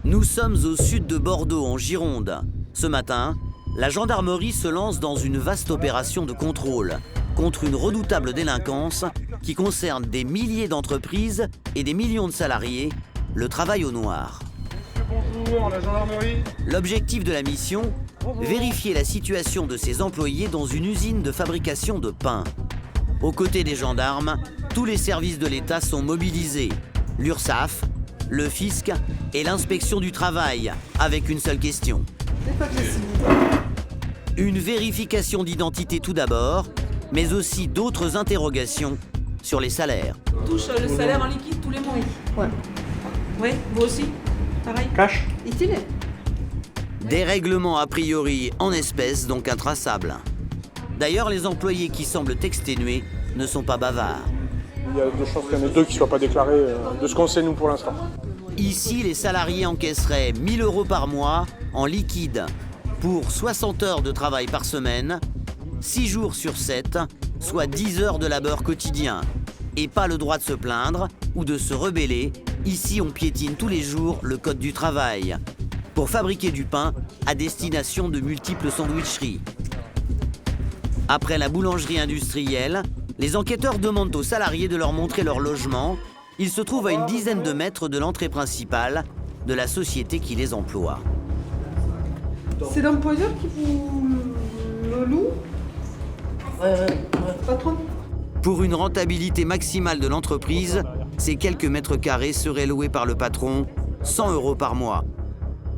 Nous sommes au sud de Bordeaux, en Gironde. Ce matin, la gendarmerie se lance dans une vaste opération de contrôle contre une redoutable délinquance qui concerne des milliers d'entreprises et des millions de salariés, le travail au noir. Bonjour, la gendarmerie. L'objectif de la mission, vérifier la situation de ces employés dans une usine de fabrication de pain. Aux côtés des gendarmes, tous les services de l'État sont mobilisés. L'URSSAF, le fisc et l'inspection du travail, avec une seule question. Une vérification d'identité tout d'abord, mais aussi d'autres interrogations sur les salaires. On touche le salaire en liquide tous les mois. Ouais. Oui, vous aussi? Pareil? Cash. Ici, Des règlements a priori en espèces, donc intraçables. D'ailleurs, les employés qui semblent exténués ne sont pas bavards. Il y a de chances qu'il y en ait 2 qui ne soient pas déclarés, de ce qu'on sait nous pour l'instant. Ici, les salariés encaisseraient 1 000 € par mois en liquide pour 60 heures de travail par semaine, 6 jours sur 7, soit 10 heures de labeur quotidien. Et pas le droit de se plaindre ou de se rebeller. Ici, on piétine tous les jours le code du travail pour fabriquer du pain à destination de multiples sandwicheries. Après la boulangerie industrielle, les enquêteurs demandent aux salariés de leur montrer leur logement. Ils se trouvent à une dizaine de mètres de l'entrée principale de la société qui les emploie. c'est l'employeur qui vous le loue? Patron? Pour une rentabilité maximale de l'entreprise, ces quelques mètres carrés seraient loués par le patron 100 € par mois.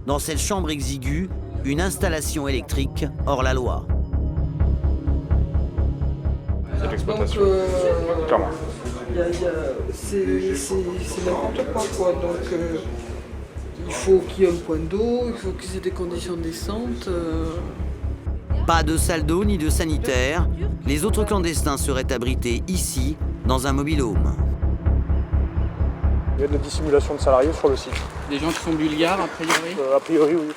Dans cette chambre exiguë, une installation électrique hors la loi. C'est de l'exploitation. Donc, Clairement. c'est n'importe quoi. Donc, il faut qu'il y ait un point d'eau, il faut qu'il y ait des conditions décentes. Pas de salle d'eau ni de sanitaire, les autres clandestins seraient abrités ici, dans un mobil-home. Il y a de la dissimulation de salariés sur le site. Des gens qui sont bulgares, a priori. A priori, oui.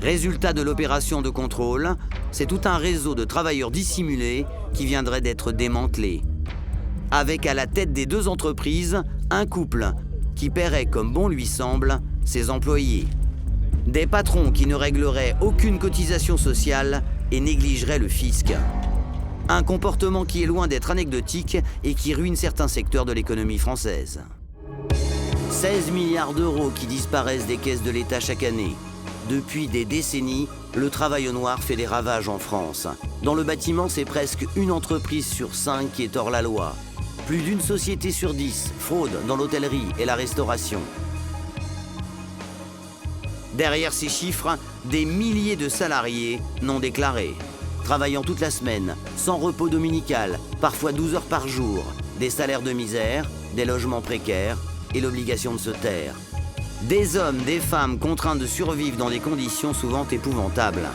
Résultat de l'opération de contrôle, c'est tout un réseau de travailleurs dissimulés qui viendrait d'être démantelé. Avec à la tête des 2 entreprises, un couple qui paierait comme bon lui semble ses employés. Des patrons qui ne régleraient aucune cotisation sociale et négligeraient le fisc. Un comportement qui est loin d'être anecdotique et qui ruine certains secteurs de l'économie française. 16 milliards d'euros qui disparaissent des caisses de l'État chaque année. Depuis des décennies, le travail au noir fait des ravages en France. Dans le bâtiment, c'est presque une entreprise sur 5 qui est hors la loi. Plus d'une société sur 10 fraude dans l'hôtellerie et la restauration. Derrière ces chiffres, des milliers de salariés non déclarés, travaillant toute la semaine, sans repos dominical, parfois 12 heures par jour, des salaires de misère, des logements précaires et l'obligation de se taire. Des hommes, des femmes contraints de survivre dans des conditions souvent épouvantables.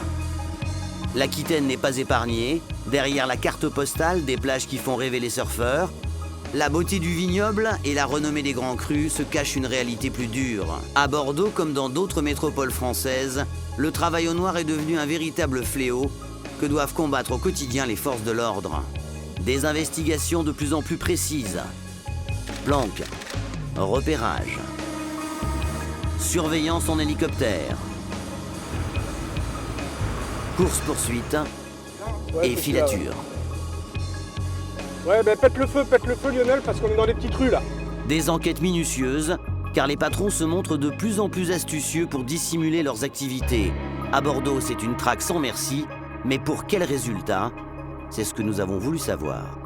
L'Aquitaine n'est pas épargnée, derrière la carte postale des plages qui font rêver les surfeurs, la beauté du vignoble et la renommée des grands crus se cachent une réalité plus dure. À Bordeaux, comme dans d'autres métropoles françaises, le travail au noir est devenu un véritable fléau que doivent combattre au quotidien les forces de l'ordre. Des investigations de plus en plus précises. Planque, repérage, surveillance en hélicoptère, course-poursuite et filature. Ouais, pète le feu Lionel, parce qu'on est dans les petites rues là. Des enquêtes minutieuses, car les patrons se montrent de plus en plus astucieux pour dissimuler leurs activités. À Bordeaux, c'est une traque sans merci, mais pour quel résultat? C'est ce que nous avons voulu savoir.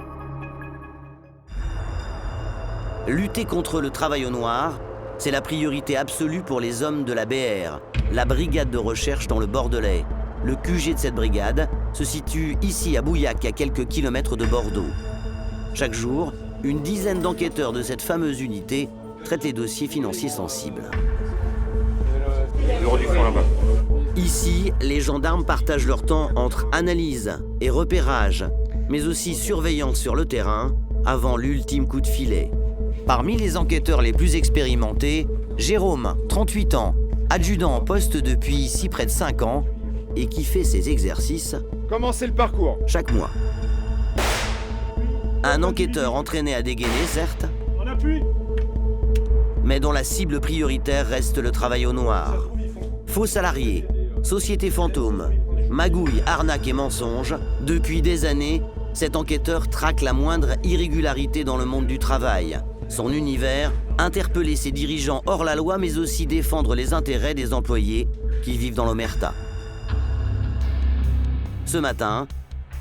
Lutter contre le travail au noir, c'est la priorité absolue pour les hommes de la BR, la brigade de recherche dans le Bordelais. Le QG de cette brigade se situe ici à Bouillac, à quelques kilomètres de Bordeaux. Chaque jour, une dizaine d'enquêteurs de cette fameuse unité traitent les dossiers financiers sensibles. L'euro du fond là-bas. Ici, les gendarmes partagent leur temps entre analyse et repérage, mais aussi surveillance sur le terrain avant l'ultime coup de filet. Parmi les enquêteurs les plus expérimentés, Jérôme, 38 ans, adjudant en poste depuis ici près de 5 ans et qui fait ses exercices Comment c'est le parcours? chaque mois. Un enquêteur entraîné à dégainer, certes, On appuie. mais dont la cible prioritaire reste le travail au noir. Faux salariés, sociétés fantômes, magouilles, arnaques et mensonges, depuis des années, cet enquêteur traque la moindre irrégularité dans le monde du travail. Son univers, interpeller ses dirigeants hors la loi, mais aussi défendre les intérêts des employés qui vivent dans l'omerta. Ce matin,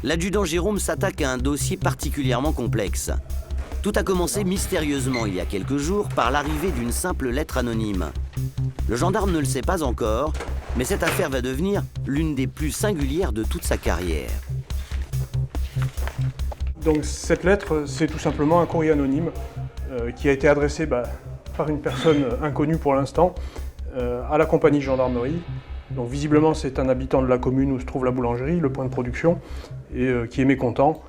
l'adjudant Jérôme s'attaque à un dossier particulièrement complexe. Tout a commencé mystérieusement il y a quelques jours par l'arrivée d'une simple lettre anonyme. Le gendarme ne le sait pas encore, mais cette affaire va devenir l'une des plus singulières de toute sa carrière. Donc cette lettre, c'est tout simplement un courrier anonyme qui a été adressé par une personne inconnue pour l'instant à la compagnie gendarmerie. Donc visiblement c'est un habitant de la commune où se trouve la boulangerie, le point de production, et qui est mécontent.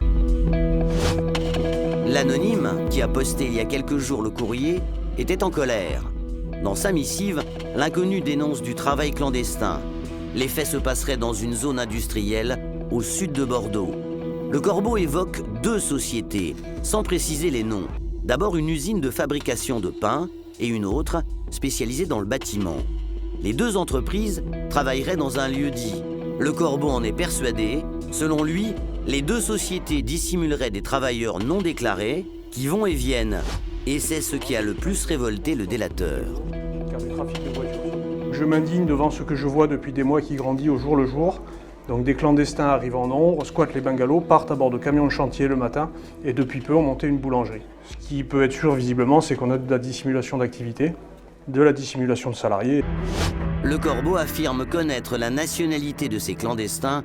L'anonyme, qui a posté il y a quelques jours le courrier, était en colère. Dans sa missive, l'inconnu dénonce du travail clandestin. Les faits se passeraient dans une zone industrielle au sud de Bordeaux. Le Corbeau évoque 2 sociétés, sans préciser les noms. D'abord une usine de fabrication de pain et une autre spécialisée dans le bâtiment. Les 2 entreprises travailleraient dans un lieu dit. Le Corbeau en est persuadé. Selon lui, les 2 sociétés dissimuleraient des travailleurs non déclarés qui vont et viennent. Et c'est ce qui a le plus révolté le délateur. Car du trafic de voitures. Je m'indigne devant ce que je vois depuis des mois qui grandit au jour le jour. Donc des clandestins arrivent en nombre, squattent les bungalows, partent à bord de camions de chantier le matin et depuis peu ont monté une boulangerie. Ce qui peut être sûr visiblement, c'est qu'on a de la dissimulation d'activité, de la dissimulation de salariés. Le Corbeau affirme connaître la nationalité de ces clandestins,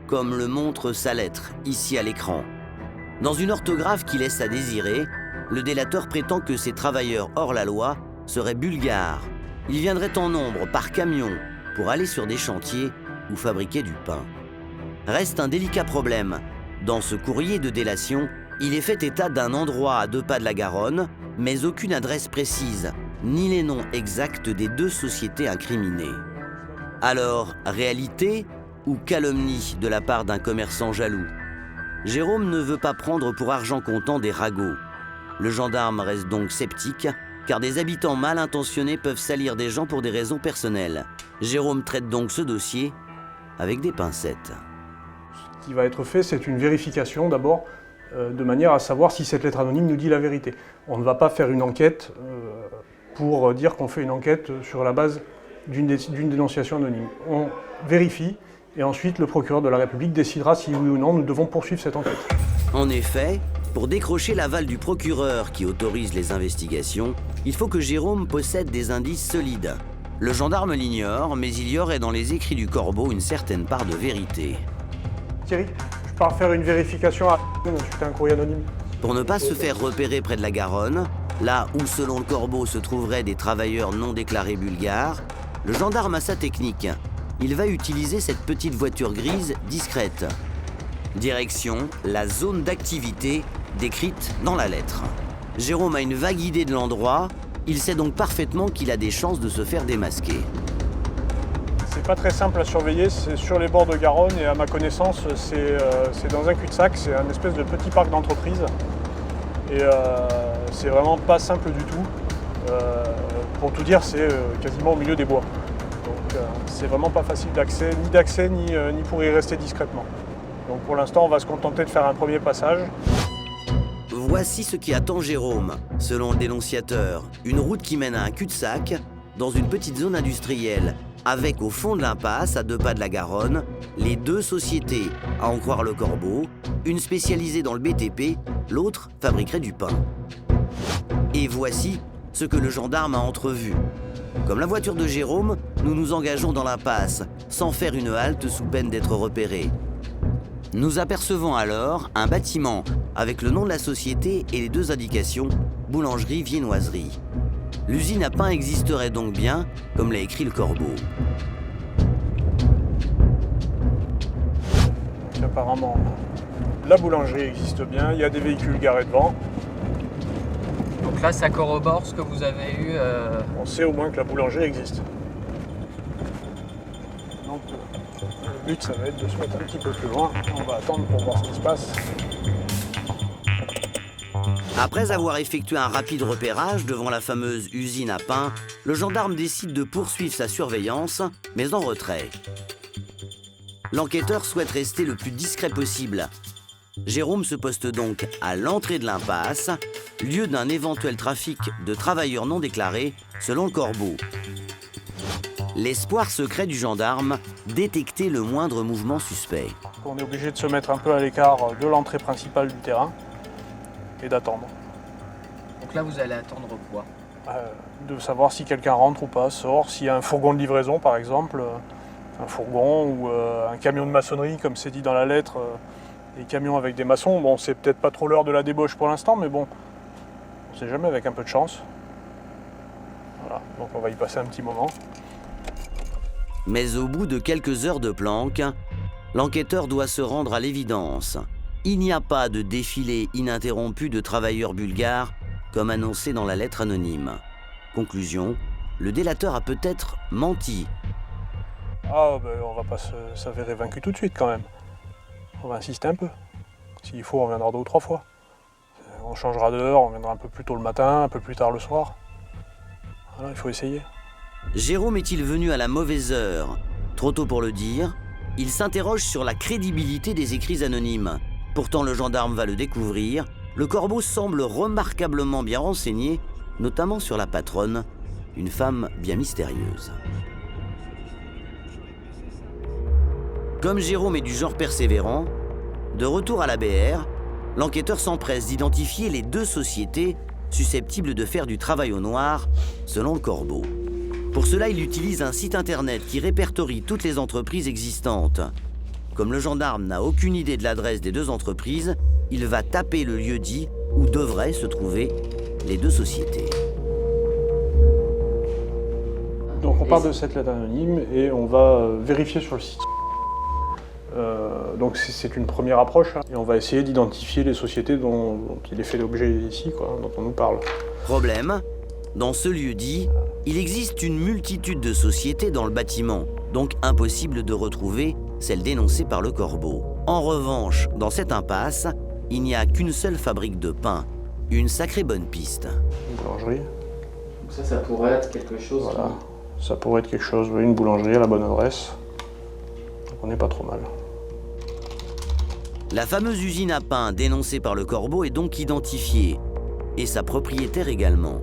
comme le montre sa lettre, ici à l'écran. Dans une orthographe qui laisse à désirer, le délateur prétend que ces travailleurs hors la loi seraient bulgares. Ils viendraient en nombre par camion pour aller sur des chantiers ou fabriquer du pain. Reste un délicat problème. Dans ce courrier de délation, il est fait état d'un endroit à 2 pas de la Garonne, mais aucune adresse précise, ni les noms exacts des 2 sociétés incriminées. Alors, réalité ou calomnie de la part d'un commerçant jaloux? Jérôme ne veut pas prendre pour argent comptant des ragots. Le gendarme reste donc sceptique, car des habitants mal intentionnés peuvent salir des gens pour des raisons personnelles. Jérôme traite donc ce dossier avec des pincettes. Ce qui va être fait, c'est une vérification d'abord, de manière à savoir si cette lettre anonyme nous dit la vérité. On ne va pas faire une enquête pour dire qu'on fait une enquête sur la base d'une dénonciation anonyme. On vérifie et ensuite le procureur de la République décidera si oui ou non nous devons poursuivre cette enquête. En effet, pour décrocher l'aval du procureur qui autorise les investigations, il faut que Jérôme possède des indices solides. Le gendarme l'ignore, mais il y aurait dans les écrits du Corbeau une certaine part de vérité. Thierry, je pars faire une vérification à suite à un courrier anonyme. Pour ne pas se faire repérer près de la Garonne, là où selon le Corbeau se trouveraient des travailleurs non déclarés bulgares, le gendarme a sa technique. Il va utiliser cette petite voiture grise discrète. Direction, la zone d'activité décrite dans la lettre. Jérôme a une vague idée de l'endroit. Il sait donc parfaitement qu'il a des chances de se faire démasquer. C'est pas très simple à surveiller, c'est sur les bords de Garonne et à ma connaissance, c'est dans un cul-de-sac, c'est un espèce de petit parc d'entreprise. Et c'est vraiment pas simple du tout. Pour tout dire, c'est quasiment au milieu des bois. Donc c'est vraiment pas facile d'accès, ni pour y rester discrètement. Donc pour l'instant, on va se contenter de faire un premier passage. Voici ce qui attend Jérôme, selon le dénonciateur. Une route qui mène à un cul-de-sac, dans une petite zone industrielle, avec au fond de l'impasse, à 2 pas de la Garonne, les 2 sociétés, à en croire le Corbeau, une spécialisée dans le BTP, l'autre fabriquerait du pain. Et voici ce que le gendarme a entrevu. Comme la voiture de Jérôme, nous nous engageons dans l'impasse, sans faire une halte sous peine d'être repérés. Nous apercevons alors un bâtiment avec le nom de la société et les 2 indications « Boulangerie, viennoiserie ». L'usine à pain existerait donc bien, comme l'a écrit le Corbeau. Donc, apparemment, la boulangerie existe bien, il y a des véhicules garés devant. Donc là, ça corrobore ce que vous avez eu. On sait au moins que la boulangerie existe. Donc, le but, ça va être de se mettre un petit peu plus loin. On va attendre pour voir ce qui se passe. Après avoir effectué un rapide repérage devant la fameuse usine à pain, le gendarme décide de poursuivre sa surveillance, mais en retrait. L'enquêteur souhaite rester le plus discret possible. Jérôme se poste donc à l'entrée de l'impasse, lieu d'un éventuel trafic de travailleurs non déclarés, selon le Corbeau. L'espoir secret du gendarme, détecter le moindre mouvement suspect. On est obligé de se mettre un peu à l'écart de l'entrée principale du terrain et d'attendre. Donc là, vous allez attendre quoi? De savoir si quelqu'un rentre ou pas, sort, s'il y a un fourgon de livraison par exemple, un fourgon ou un camion de maçonnerie comme c'est dit dans la lettre, des camions avec des maçons. Bon, c'est peut-être pas trop l'heure de la débauche pour l'instant, mais bon, on sait jamais avec un peu de chance. Voilà, donc on va y passer un petit moment. Mais au bout de quelques heures de planque, l'enquêteur doit se rendre à l'évidence. Il n'y a pas de défilé ininterrompu de travailleurs bulgares, comme annoncé dans la lettre anonyme. Conclusion, le délateur a peut-être menti. Ah, ben on va pas s'avérer vaincu tout de suite quand même. On va insister un peu. S'il faut, on viendra 2 ou 3 fois. On changera d'heure, on viendra un peu plus tôt le matin, un peu plus tard le soir. Voilà, il faut essayer. Jérôme est-il venu à la mauvaise heure? Trop tôt pour le dire, il s'interroge sur la crédibilité des écrits anonymes. Pourtant, le gendarme va le découvrir. Le Corbeau semble remarquablement bien renseigné, notamment sur la patronne, une femme bien mystérieuse. Comme Jérôme est du genre persévérant, de retour à la BR, l'enquêteur s'empresse d'identifier les 2 sociétés susceptibles de faire du travail au noir, selon le Corbeau. Pour cela, il utilise un site internet qui répertorie toutes les entreprises existantes. Comme le gendarme n'a aucune idée de l'adresse des 2 entreprises, il va taper le lieu-dit où devraient se trouver les 2 sociétés. Donc on part de cette lettre anonyme et on va vérifier sur le site. Donc c'est une première approche et on va essayer d'identifier les sociétés dont il est fait l'objet ici, dont on nous parle. Problème, dans ce lieu-dit, il existe une multitude de sociétés dans le bâtiment, donc impossible de retrouver celle dénoncée par le Corbeau. En revanche, dans cette impasse, il n'y a qu'une seule fabrique de pain. Une sacrée bonne piste. Une boulangerie. Donc ça pourrait être quelque chose. Voilà. Ça pourrait être quelque chose, oui, une boulangerie à la bonne adresse. Donc on n'est pas trop mal. La fameuse usine à pain dénoncée par le Corbeau est donc identifiée, et sa propriétaire également.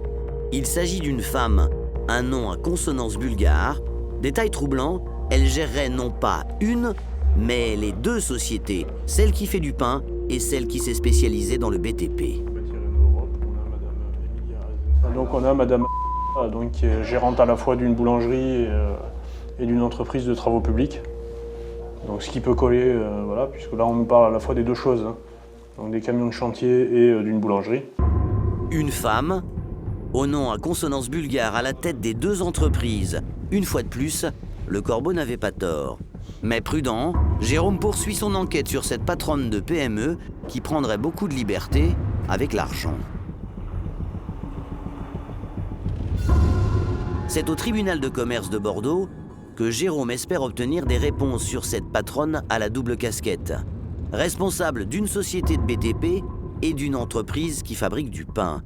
Il s'agit d'une femme, un nom à consonance bulgare. Détail troublant, elle gérerait non pas une, mais les 2 sociétés, celle qui fait du pain et celle qui s'est spécialisée dans le BTP. Donc on a Madame donc, qui est gérante à la fois d'une boulangerie et d'une entreprise de travaux publics. Donc ce qui peut coller, voilà, puisque là on nous parle à la fois des 2 choses, hein. Donc des camions de chantier et d'une boulangerie. Une femme, au nom à consonance bulgare à la tête des 2 entreprises. Une fois de plus, le Corbeau n'avait pas tort. Mais prudent, Jérôme poursuit son enquête sur cette patronne de PME qui prendrait beaucoup de liberté avec l'argent. C'est au tribunal de commerce de Bordeaux que Jérôme espère obtenir des réponses sur cette patronne à la double casquette. Responsable d'une société de BTP et d'une entreprise qui fabrique du pain.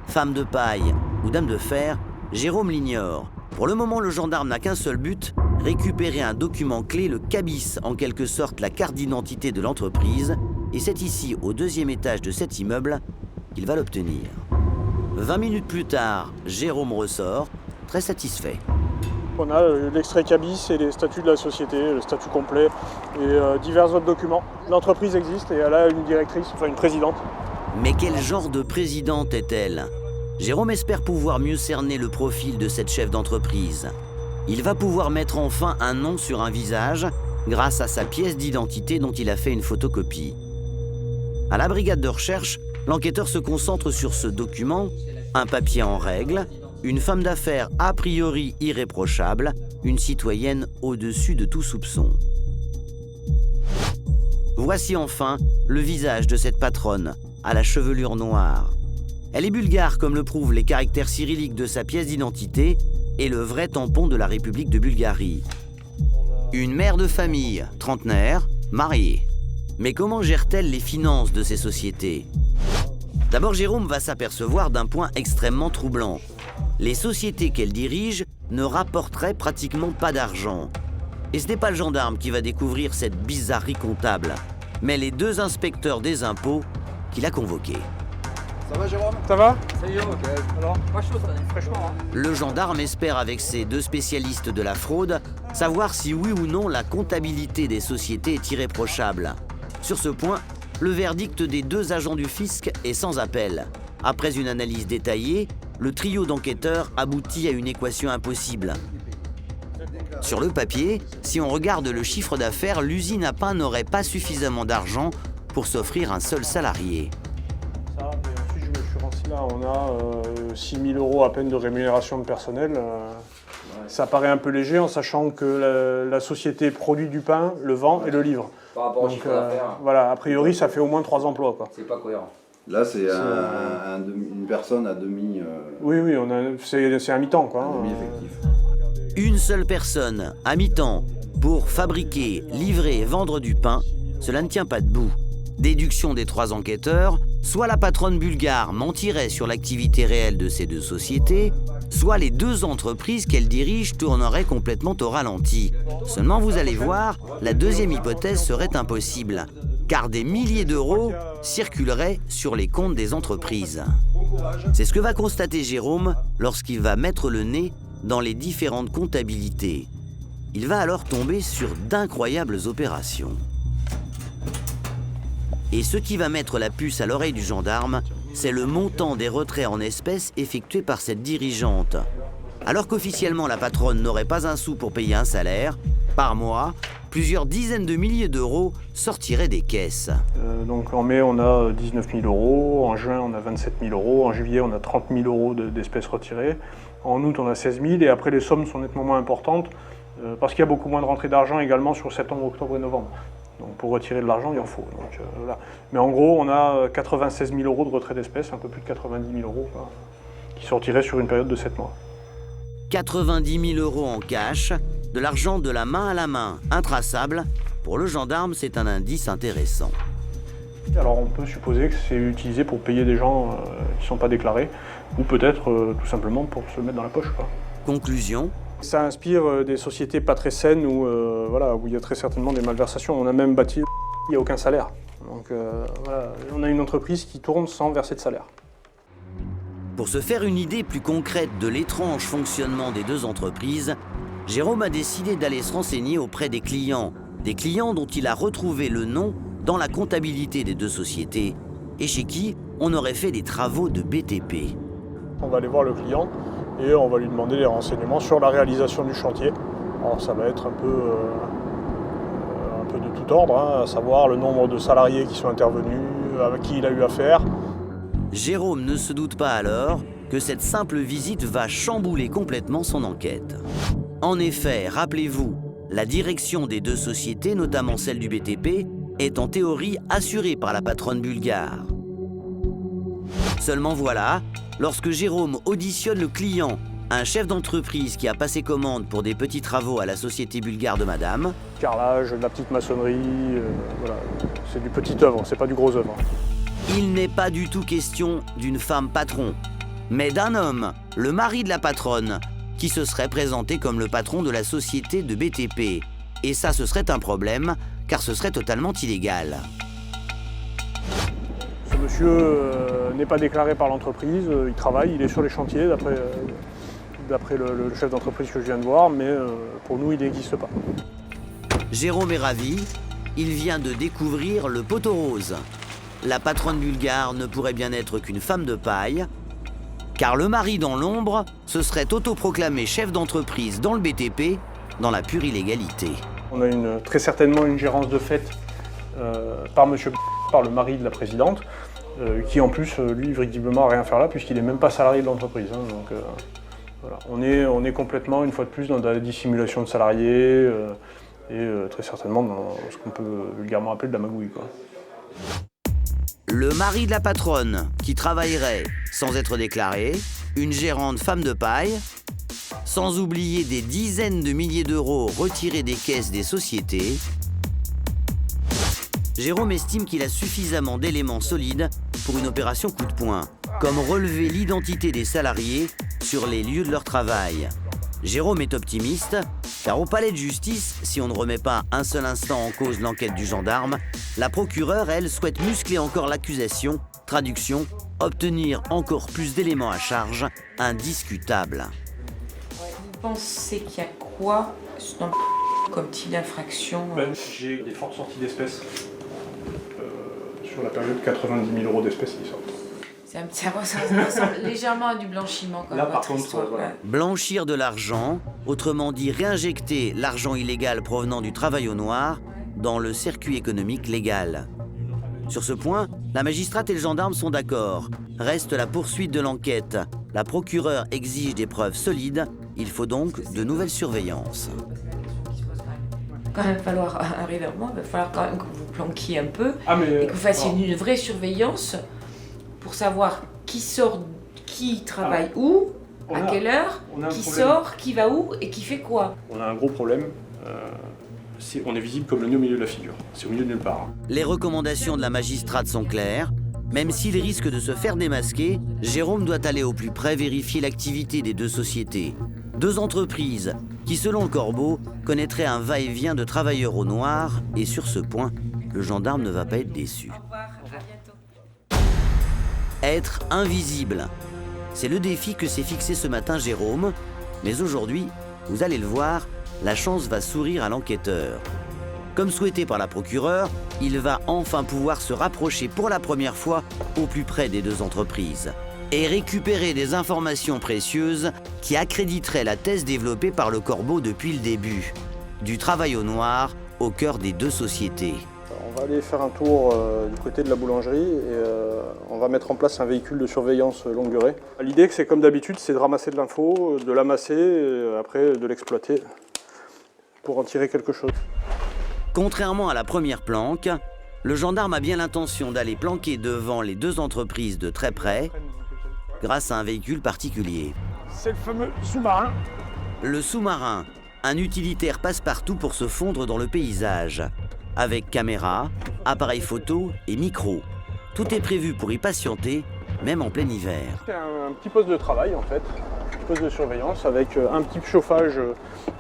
Femme de paille ou dame de fer, Jérôme l'ignore. Pour le moment, le gendarme n'a qu'un seul but, récupérer un document clé, le cabis, en quelque sorte la carte d'identité de l'entreprise, et c'est ici, au 2e étage de cet immeuble, qu'il va l'obtenir. 20 minutes plus tard, Jérôme ressort, très satisfait. On a l'extrait cabis et les statuts de la société, le statut complet et divers autres documents. L'entreprise existe et elle a une directrice, enfin une présidente. Mais quel genre de présidente est-elle? Jérôme espère pouvoir mieux cerner le profil de cette chef d'entreprise. Il va pouvoir mettre enfin un nom sur un visage grâce à sa pièce d'identité dont il a fait une photocopie. À la brigade de recherche, l'enquêteur se concentre sur ce document, un papier en règle, une femme d'affaires a priori irréprochable, une citoyenne au-dessus de tout soupçon. Voici enfin le visage de cette patronne, à la chevelure noire. Elle est bulgare comme le prouvent les caractères cyrilliques de sa pièce d'identité et le vrai tampon de la République de Bulgarie. Une mère de famille, trentenaire, mariée. Mais comment gère-t-elle les finances de ces sociétés? D'abord, Jérôme va s'apercevoir d'un point extrêmement troublant. Les sociétés qu'elle dirige ne rapporteraient pratiquement pas d'argent. Et ce n'est pas le gendarme qui va découvrir cette bizarrerie comptable, mais les 2 inspecteurs des impôts qu'il a convoqués. Ça va Jérôme? Ça va? Salut Jérôme. Alors, Pas chaud ça. fraîchement, hein? Le gendarme espère avec ces 2 spécialistes de la fraude savoir si oui ou non la comptabilité des sociétés est irréprochable. Sur ce point, le verdict des 2 agents du fisc est sans appel. Après une analyse détaillée, le trio d'enquêteurs aboutit à une équation impossible. Sur le papier, si on regarde le chiffre d'affaires, l'usine à pain n'aurait pas suffisamment d'argent pour s'offrir un seul salarié. Ça, et ensuite je me suis renseigné, là on a 6 000 € à peine de rémunération de personnel. Ça paraît un peu léger en sachant que la société produit du pain, le vend et le livre. Par rapport au Donc chiffre d'affaires, voilà, a priori ça fait au moins 3 emplois, quoi. c'est pas cohérent. Là, c'est une personne à demi, Oui, c'est un mi-temps, quoi. demi-effectif. Une seule personne, à mi-temps, pour fabriquer, livrer et vendre du pain, cela ne tient pas debout. Déduction des 3 enquêteurs, soit la patronne bulgare mentirait sur l'activité réelle de ces 2 sociétés, soit les 2 entreprises qu'elle dirige tourneraient complètement au ralenti. Seulement vous allez voir, la 2e hypothèse serait impossible, car des milliers d'euros circuleraient sur les comptes des entreprises. C'est ce que va constater Jérôme lorsqu'il va mettre le nez dans les différentes comptabilités. Il va alors tomber sur d'incroyables opérations. Et ce qui va mettre la puce à l'oreille du gendarme, c'est le montant des retraits en espèces effectués par cette dirigeante. Alors qu'officiellement la patronne n'aurait pas un sou pour payer un salaire, par mois, plusieurs dizaines de milliers d'euros sortiraient des caisses. Donc en mai on a 19 000 €, en juin on a 27 000 €, en juillet on a 30 000 € d'espèces retirées, en août on a 16 000 et après les sommes sont nettement moins importantes parce qu'il y a beaucoup moins de rentrées d'argent également sur septembre, octobre et novembre. Donc pour retirer de l'argent il en faut. Donc, voilà. Mais en gros on a 96 000 € de retrait d'espèces, un peu plus de 90 000 € qui sortiraient sur une période de 7 mois. 90 000 € en cash, de l'argent de la main à la main, intraçable. Pour le gendarme, c'est un indice intéressant. Alors on peut supposer que c'est utilisé pour payer des gens qui ne sont pas déclarés, ou peut-être tout simplement pour se le mettre dans la poche, quoi. Conclusion, Ça inspire des sociétés pas très saines où il y a très certainement des malversations. On a même bâti, il n'y a aucun salaire. Donc voilà, on a une entreprise qui tourne sans verser de salaire. pour se faire une idée plus concrète de l'étrange fonctionnement des 2 entreprises, Jérôme a décidé d'aller se renseigner auprès des clients dont il a retrouvé le nom dans la comptabilité des 2 sociétés et chez qui on aurait fait des travaux de BTP. On va aller voir le client et on va lui demander des renseignements sur la réalisation du chantier. Alors ça va être un peu de tout ordre, hein, à savoir le nombre de salariés qui sont intervenus, avec qui il a eu affaire. Jérôme ne se doute pas alors que cette simple visite va chambouler complètement son enquête. En effet, rappelez-vous, la direction des 2 sociétés, notamment celle du BTP, est en théorie assurée par la patronne bulgare. Seulement voilà, lorsque Jérôme auditionne le client, un chef d'entreprise qui a passé commande pour des petits travaux à la société bulgare de madame, Carrelage, de la petite maçonnerie, voilà. C'est du petit œuvre, c'est pas du gros œuvre. il n'est pas du tout question d'une femme patron, mais d'un homme, le mari de la patronne, qui se serait présenté comme le patron de la société de BTP. Et ça, ce serait un problème, car ce serait totalement illégal. Ce monsieur n'est pas déclaré par l'entreprise, il travaille, il est sur les chantiers d'après le chef d'entreprise que je viens de voir, mais pour nous il n'existe pas. Jérôme est ravi, il vient de découvrir le poteau rose. La patronne bulgare ne pourrait bien être qu'une femme de paille, car le mari dans l'ombre se serait autoproclamé chef d'entreprise dans le BTP, dans la pure illégalité. On a très certainement une gérance de fait par monsieur par le mari de la présidente, qui en plus, lui, visiblement, n'a rien à faire là, puisqu'il n'est même pas salarié de l'entreprise. Hein, donc voilà. On est complètement, une fois de plus, dans la dissimulation de salariés, et très certainement dans ce qu'on peut vulgairement appeler de la magouille, quoi. Le mari de la patronne, qui travaillerait sans être déclaré, une gérante femme de paille, sans oublier des dizaines de milliers d'euros retirés des caisses des sociétés. Jérôme estime qu'il a suffisamment d'éléments solides pour une opération coup de poing, comme relever l'identité des salariés sur les lieux de leur travail. Jérôme est optimiste, car au palais de justice, si on ne remet pas un seul instant en cause l'enquête du gendarme, la procureure, elle, souhaite muscler encore l'accusation, traduction, obtenir encore plus d'éléments à charge indiscutables. Vous pensez qu'il y a quoi dans comme type d'infraction? J'ai des fortes sorties d'espèces. Sur la période, 90 000 € d'espèces qui sortent. Ça ressemble légèrement à du blanchiment. Comme Là, par votre contre, histoire, voilà. ouais. Blanchir de l'argent, autrement dit réinjecter l'argent illégal provenant du travail au noir dans le circuit économique légal. Sur ce point, la magistrate et le gendarme sont d'accord. Reste la poursuite de l'enquête. La procureure exige des preuves solides. Il faut donc de nouvelles surveillances. Quand même falloir arriver à moi, il va falloir quand même que vous planquiez un peu et que vous fassiez non. une vraie surveillance pour savoir qui sort, qui travaille où, à quelle heure, qui sort, qui va où et qui fait quoi. On a un gros problème. On est visible comme le nez au milieu de la figure. C'est au milieu de nulle part. Les recommandations de la magistrate sont claires. Même s'il risque de se faire démasquer, Jérôme doit aller au plus près vérifier l'activité des deux sociétés. Deux entreprises qui, selon le Corbeau, connaîtraient un va-et-vient de travailleurs au noir. Et sur ce point, le gendarme ne va pas être déçu. Au revoir, à bientôt. Être invisible. C'est le défi que s'est fixé ce matin Jérôme. Mais aujourd'hui, vous allez le voir, la chance va sourire à l'enquêteur. Comme souhaité par la procureure, il va enfin pouvoir se rapprocher pour la première fois au plus près des deux entreprises et récupérer des informations précieuses qui accréditeraient la thèse développée par le Corbeau depuis le début. Du travail au noir au cœur des deux sociétés. On va aller faire un tour du côté de la boulangerie et on va mettre en place un véhicule de surveillance longue durée. L'idée, c'est comme d'habitude, c'est de ramasser de l'info, de l'amasser et après de l'exploiter pour en tirer quelque chose. Contrairement à la première planque, le gendarme a bien l'intention d'aller planquer devant les deux entreprises de très près grâce à un véhicule particulier. C'est le fameux sous-marin. Le sous-marin, un utilitaire passe-partout pour se fondre dans le paysage. Avec caméra, appareil photo et micro. Tout est prévu pour y patienter, même en plein hiver. C'est un petit poste de travail en fait, un petit poste de surveillance avec un petit chauffage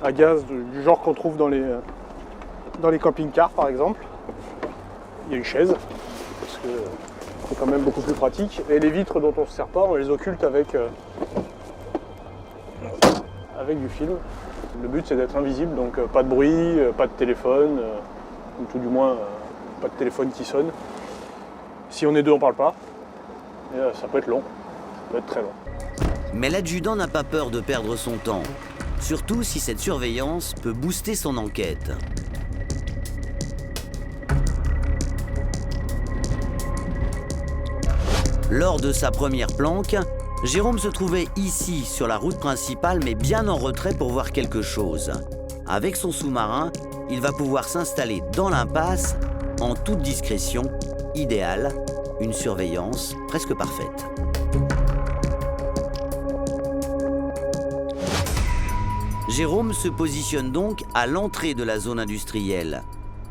à gaz du genre qu'on trouve dans les camping-cars par exemple. Il y a une chaise, parce que c'est quand même beaucoup plus pratique. Et les vitres dont on ne se sert pas, on les occulte avec du film. Le but c'est d'être invisible, donc pas de bruit, pas de téléphone, ou tout du moins pas de téléphone qui sonne. Si on est deux, on ne parle pas. Et, ça peut être long, ça peut être très long. Mais l'adjudant n'a pas peur de perdre son temps, surtout si cette surveillance peut booster son enquête. Lors de sa première planque, Jérôme se trouvait ici, sur la route principale, mais bien en retrait pour voir quelque chose. Avec son sous-marin, il va pouvoir s'installer dans l'impasse, en toute discrétion, idéal, une surveillance presque parfaite. Jérôme se positionne donc à l'entrée de la zone industrielle.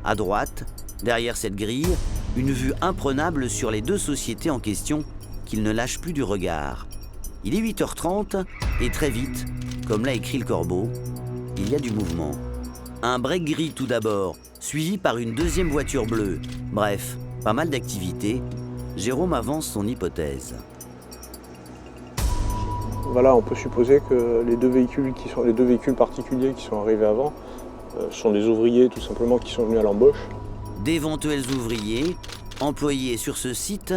À droite, derrière cette grille, une vue imprenable sur les deux sociétés en question qu'il ne lâche plus du regard. Il est 8h30 et très vite, comme l'a écrit le Corbeau, il y a du mouvement. Un break gris tout d'abord, suivi par une deuxième voiture bleue. Bref, pas mal d'activités. Jérôme avance son hypothèse. Voilà, on peut supposer que les deux véhicules particuliers qui sont arrivés avant sont des ouvriers tout simplement qui sont venus à l'embauche. D'éventuels ouvriers, employés sur ce site,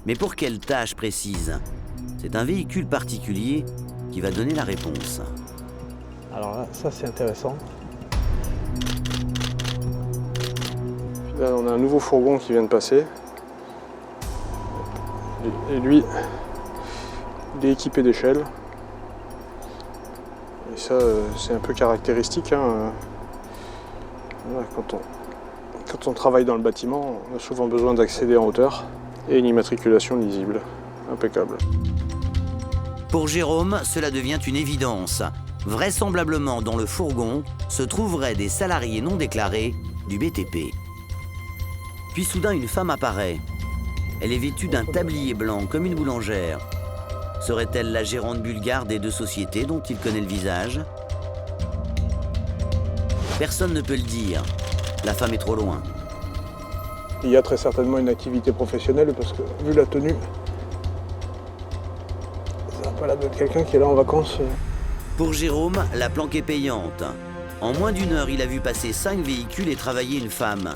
mais pour quelle tâche précise? C'est un véhicule particulier qui va donner la réponse. Alors là, ça c'est intéressant. Puis là, on a un nouveau fourgon qui vient de passer. Et lui, il est équipé d'échelles. Et ça, c'est un peu caractéristique. Hein. Voilà, quand on travaille dans le bâtiment, on a souvent besoin d'accéder en hauteur. Et une immatriculation lisible. Impeccable. Pour Jérôme, cela devient une évidence. Vraisemblablement, dans le fourgon, se trouveraient des salariés non déclarés du BTP. Puis soudain, une femme apparaît. Elle est vêtue d'un tablier blanc comme une boulangère. Serait-elle la gérante bulgare des deux sociétés dont il connaît le visage? Personne ne peut le dire. La femme est trop loin. Il y a très certainement une activité professionnelle parce que, vu la tenue, ça n'a pas l'air d'être quelqu'un qui est là en vacances. Pour Jérôme, la planque est payante. En moins d'une heure, il a vu passer 5 véhicules et travailler une femme.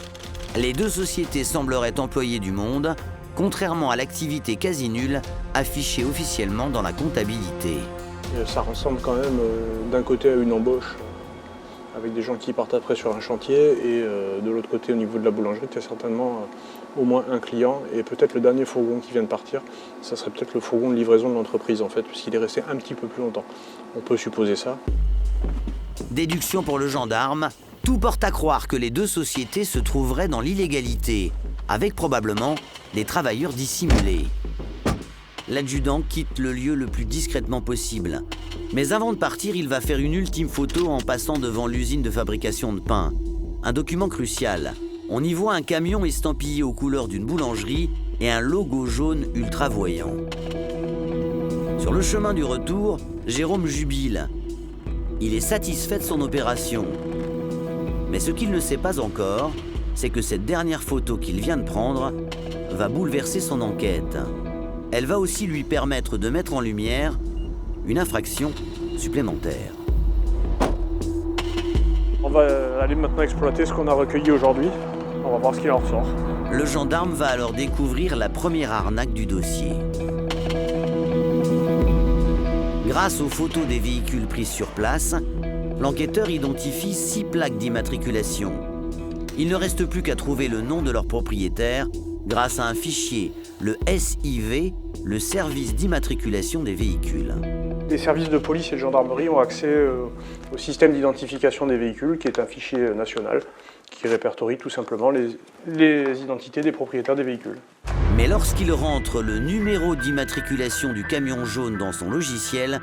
Les deux sociétés sembleraient employer du monde, contrairement à l'activité quasi nulle affichée officiellement dans la comptabilité. Et ça ressemble quand même d'un côté à une embauche, avec des gens qui partent après sur un chantier, et de l'autre côté, au niveau de la boulangerie, tu as certainement au moins un client, et peut-être le dernier fourgon qui vient de partir, ça serait peut-être le fourgon de livraison de l'entreprise, en fait, puisqu'il est resté un petit peu plus longtemps. On peut supposer ça. Déduction pour le gendarme, tout porte à croire que les deux sociétés se trouveraient dans l'illégalité, avec probablement des travailleurs dissimulés. L'adjudant quitte le lieu le plus discrètement possible. Mais avant de partir, il va faire une ultime photo en passant devant l'usine de fabrication de pain. Un document crucial. On y voit un camion estampillé aux couleurs d'une boulangerie et un logo jaune ultra voyant. Sur le chemin du retour, Jérôme jubile. Il est satisfait de son opération. Mais ce qu'il ne sait pas encore, c'est que cette dernière photo qu'il vient de prendre va bouleverser son enquête. Elle va aussi lui permettre de mettre en lumière une infraction supplémentaire. On va aller maintenant exploiter ce qu'on a recueilli aujourd'hui. On va voir ce qu'il en ressort. Le gendarme va alors découvrir la première arnaque du dossier. Grâce aux photos des véhicules prises sur place, l'enquêteur identifie 6 plaques d'immatriculation. Il ne reste plus qu'à trouver le nom de leur propriétaire grâce à un fichier, le SIV, le service d'immatriculation des véhicules. Les services de police et de gendarmerie ont accès au système d'identification des véhicules, qui est un fichier national qui répertorie tout simplement les identités des propriétaires des véhicules. Mais lorsqu'il rentre le numéro d'immatriculation du camion jaune dans son logiciel,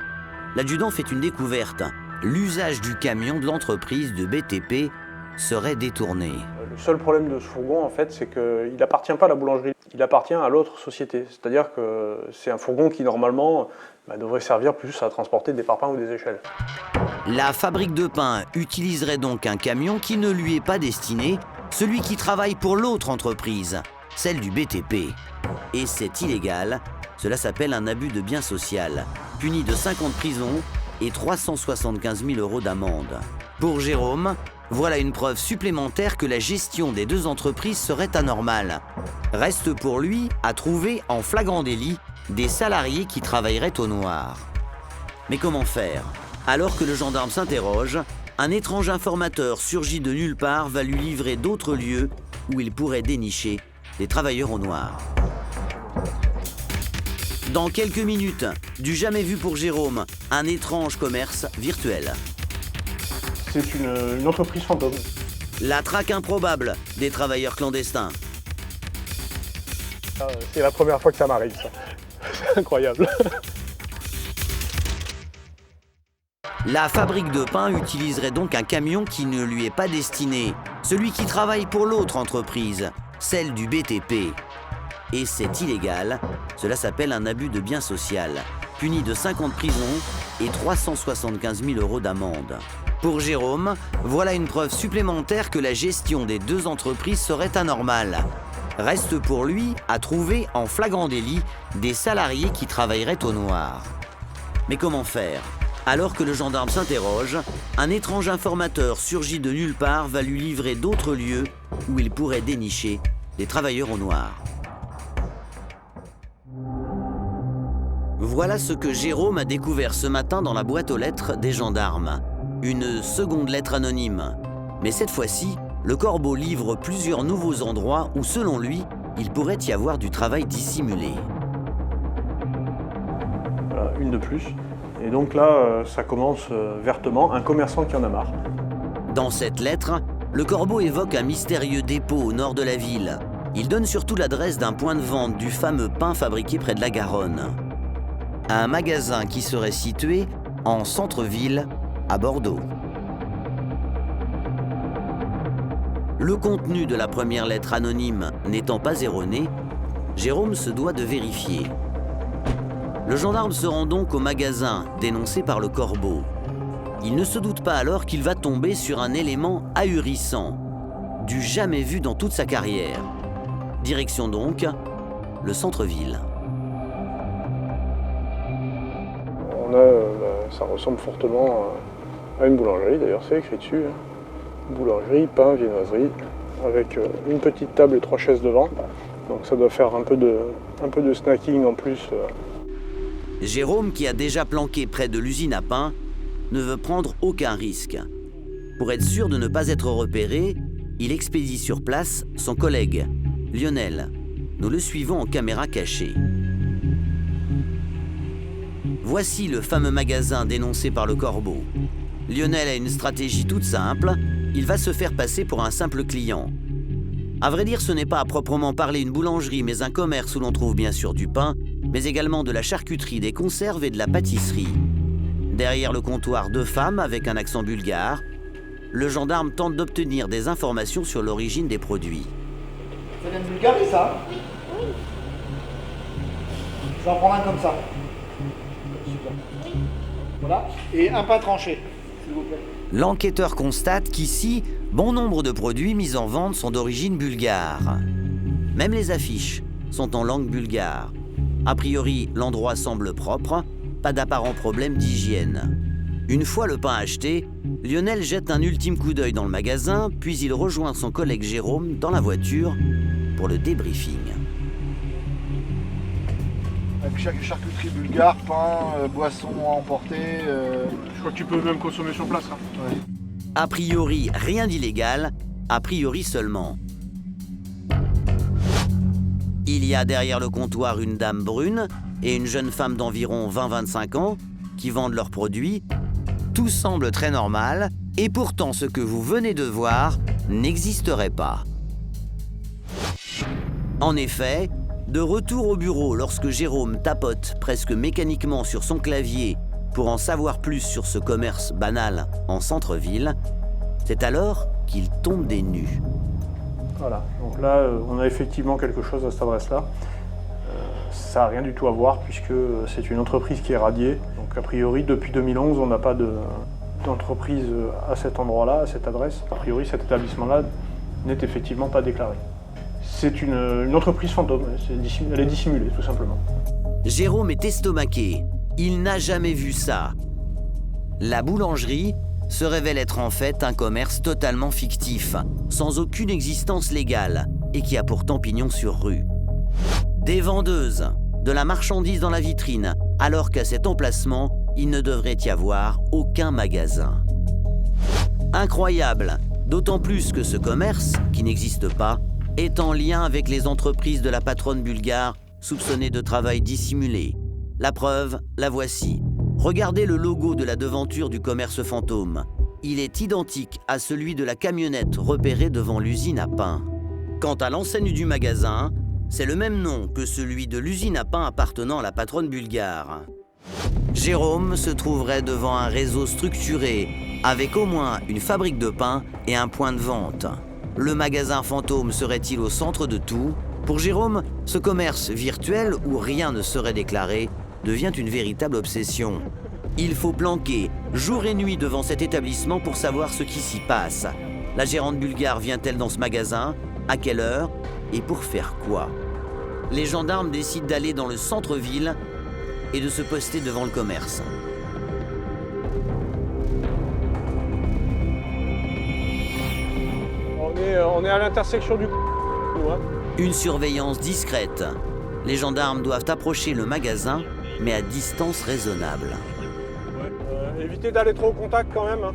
l'adjudant fait une découverte. L'usage du camion de l'entreprise de BTP serait détourné. Le seul problème de ce fourgon, en fait, c'est qu'il n'appartient pas à la boulangerie, il appartient à l'autre société. C'est-à-dire que c'est un fourgon qui, normalement, devrait servir plus à transporter des parpaings ou des échelles. La fabrique de pain utiliserait donc un camion qui ne lui est pas destiné, celui qui travaille pour l'autre entreprise, celle du BTP. Et c'est illégal, cela s'appelle un abus de bien social, puni de 5 ans de prison et 375 000 € d'amende. Pour Jérôme, voilà une preuve supplémentaire que la gestion des deux entreprises serait anormale. Reste pour lui à trouver en flagrant délit des salariés qui travailleraient au noir. Mais comment faire? Alors que le gendarme s'interroge, un étrange informateur surgi de nulle part va lui livrer d'autres lieux où il pourrait dénicher des travailleurs au noir. Dans quelques minutes, du jamais vu pour Jérôme, un étrange commerce virtuel. C'est une entreprise fantôme. La traque improbable des travailleurs clandestins. C'est la première fois que ça m'arrive, ça. C'est incroyable. La fabrique de pain utiliserait donc un camion qui ne lui est pas destiné, celui qui travaille pour l'autre entreprise, celle du BTP. Et c'est illégal, cela s'appelle un abus de bien social, puni de 5 ans de prison et 375 000 € d'amende. Pour Jérôme, voilà une preuve supplémentaire que la gestion des deux entreprises serait anormale. Reste pour lui à trouver en flagrant délit des salariés qui travailleraient au noir. Mais comment faire? Alors que le gendarme s'interroge, un étrange informateur surgi de nulle part va lui livrer d'autres lieux où il pourrait dénicher des travailleurs au noir. Voilà ce que Jérôme a découvert ce matin dans la boîte aux lettres des gendarmes. Une seconde lettre anonyme. Mais cette fois-ci, le corbeau livre plusieurs nouveaux endroits où, selon lui, il pourrait y avoir du travail dissimulé. Voilà, une de plus. Et donc là, ça commence vertement, un commerçant qui en a marre. Dans cette lettre, le corbeau évoque un mystérieux dépôt au nord de la ville. Il donne surtout l'adresse d'un point de vente du fameux pain fabriqué près de la Garonne. Un magasin qui serait situé en centre-ville, à Bordeaux. Le contenu de la première lettre anonyme n'étant pas erroné, Jérôme se doit de vérifier. Le gendarme se rend donc au magasin dénoncé par le Corbeau. Il ne se doute pas alors qu'il va tomber sur un élément ahurissant, du jamais vu dans toute sa carrière. Direction donc le centre-ville. Ça ressemble fortement à une boulangerie, d'ailleurs c'est écrit dessus. Boulangerie, pain, viennoiserie, avec une petite table et 3 chaises devant. Donc ça doit faire un peu de snacking en plus. Jérôme, qui a déjà planqué près de l'usine à pain, ne veut prendre aucun risque. Pour être sûr de ne pas être repéré, il expédie sur place son collègue, Lionel. Nous le suivons en caméra cachée. Voici le fameux magasin dénoncé par le Corbeau. Lionel a une stratégie toute simple, il va se faire passer pour un simple client. À vrai dire, ce n'est pas à proprement parler une boulangerie, mais un commerce où l'on trouve bien sûr du pain, mais également de la charcuterie, des conserves et de la pâtisserie. Derrière le comptoir, 2 femmes avec un accent bulgare. Le gendarme tente d'obtenir des informations sur l'origine des produits. Ça vient de Bulgarie, ça? Oui. Je vais en prendre un comme ça. Super. Voilà. Et un pain tranché, s'il vous plaît. L'enquêteur constate qu'ici, bon nombre de produits mis en vente sont d'origine bulgare. Même les affiches sont en langue bulgare. A priori, l'endroit semble propre, pas d'apparent problème d'hygiène. Une fois le pain acheté, Lionel jette un ultime coup d'œil dans le magasin, puis il rejoint son collègue Jérôme dans la voiture pour le débriefing. Avec charcuterie bulgare, pain, boisson à emporter. Je crois que tu peux même consommer sur place. Ouais. A priori, rien d'illégal, a priori seulement. Il y a derrière le comptoir une dame brune et une jeune femme d'environ 20-25 ans qui vendent leurs produits. Tout semble très normal, et pourtant ce que vous venez de voir n'existerait pas. En effet, de retour au bureau lorsque Jérôme tapote presque mécaniquement sur son clavier pour en savoir plus sur ce commerce banal en centre-ville, c'est alors qu'il tombe des nues. Voilà, donc là on a effectivement quelque chose à cette adresse-là. Ça n'a rien du tout à voir puisque c'est une entreprise qui est radiée. Donc a priori depuis 2011 on n'a pas d'entreprise à cet endroit-là, à cette adresse. A priori cet établissement-là n'est effectivement pas déclaré. C'est une entreprise fantôme, elle est dissimulée tout simplement. Jérôme est estomaqué, il n'a jamais vu ça. La boulangerie se révèle être en fait un commerce totalement fictif, sans aucune existence légale, et qui a pourtant pignon sur rue. Des vendeuses, de la marchandise dans la vitrine, alors qu'à cet emplacement, il ne devrait y avoir aucun magasin. Incroyable, d'autant plus que ce commerce, qui n'existe pas, est en lien avec les entreprises de la patronne bulgare soupçonnées de travail dissimulé. La preuve, la voici. Regardez le logo de la devanture du commerce fantôme. Il est identique à celui de la camionnette repérée devant l'usine à pain. Quant à l'enseigne du magasin, c'est le même nom que celui de l'usine à pain appartenant à la patronne bulgare. Jérôme se trouverait devant un réseau structuré, avec au moins une fabrique de pain et un point de vente. Le magasin fantôme serait-il au centre de tout? Pour Jérôme, ce commerce virtuel où rien ne serait déclaré devient une véritable obsession. Il faut planquer jour et nuit devant cet établissement pour savoir ce qui s'y passe. La gérante bulgare vient-elle dans ce magasin? À quelle heure? Et pour faire quoi? Les gendarmes décident d'aller dans le centre-ville et de se poster devant le commerce. On est à l'intersection du nous, hein. Une surveillance discrète. Les gendarmes doivent approcher le magasin, mais à distance raisonnable. Ouais, évitez d'aller trop au contact quand même. Hein.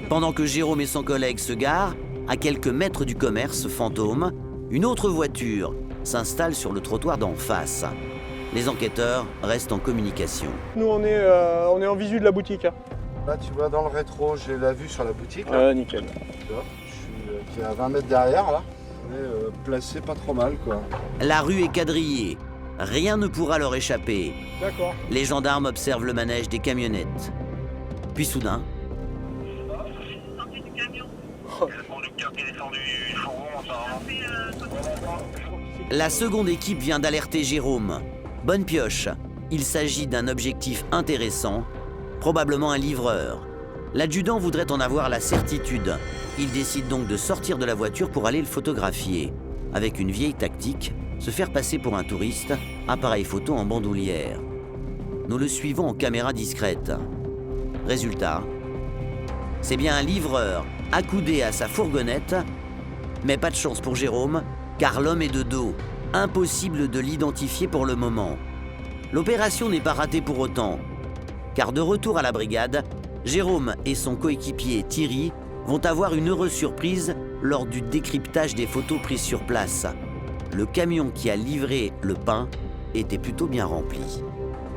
Pendant que Jérôme et son collègue se garent, à quelques mètres du commerce fantôme, une autre voiture s'installe sur le trottoir d'en face. Les enquêteurs restent en communication. Nous on est en visu de la boutique. Hein. Là tu vois dans le rétro, j'ai la vue sur la boutique. Là. Nickel. Tu vois, je suis à 20 mètres derrière là. On est placé pas trop mal quoi. La rue est quadrillée. Rien ne pourra leur échapper. D'accord. Les gendarmes observent le manège des camionnettes. Puis soudain... Le conducteur qui est descendu du fourgon, apparemment. La seconde équipe vient d'alerter Jérôme. Bonne pioche, il s'agit d'un objectif intéressant, probablement un livreur. L'adjudant voudrait en avoir la certitude. Il décide donc de sortir de la voiture pour aller le photographier. Avec une vieille tactique, se faire passer pour un touriste, appareil photo en bandoulière. Nous le suivons en caméra discrète. Résultat, c'est bien un livreur accoudé à sa fourgonnette, mais pas de chance pour Jérôme, car l'homme est de dos. Impossible de l'identifier pour le moment. L'opération n'est pas ratée pour autant, car de retour à la brigade, Jérôme et son coéquipier Thierry vont avoir une heureuse surprise lors du décryptage des photos prises sur place. Le camion qui a livré le pain était plutôt bien rempli.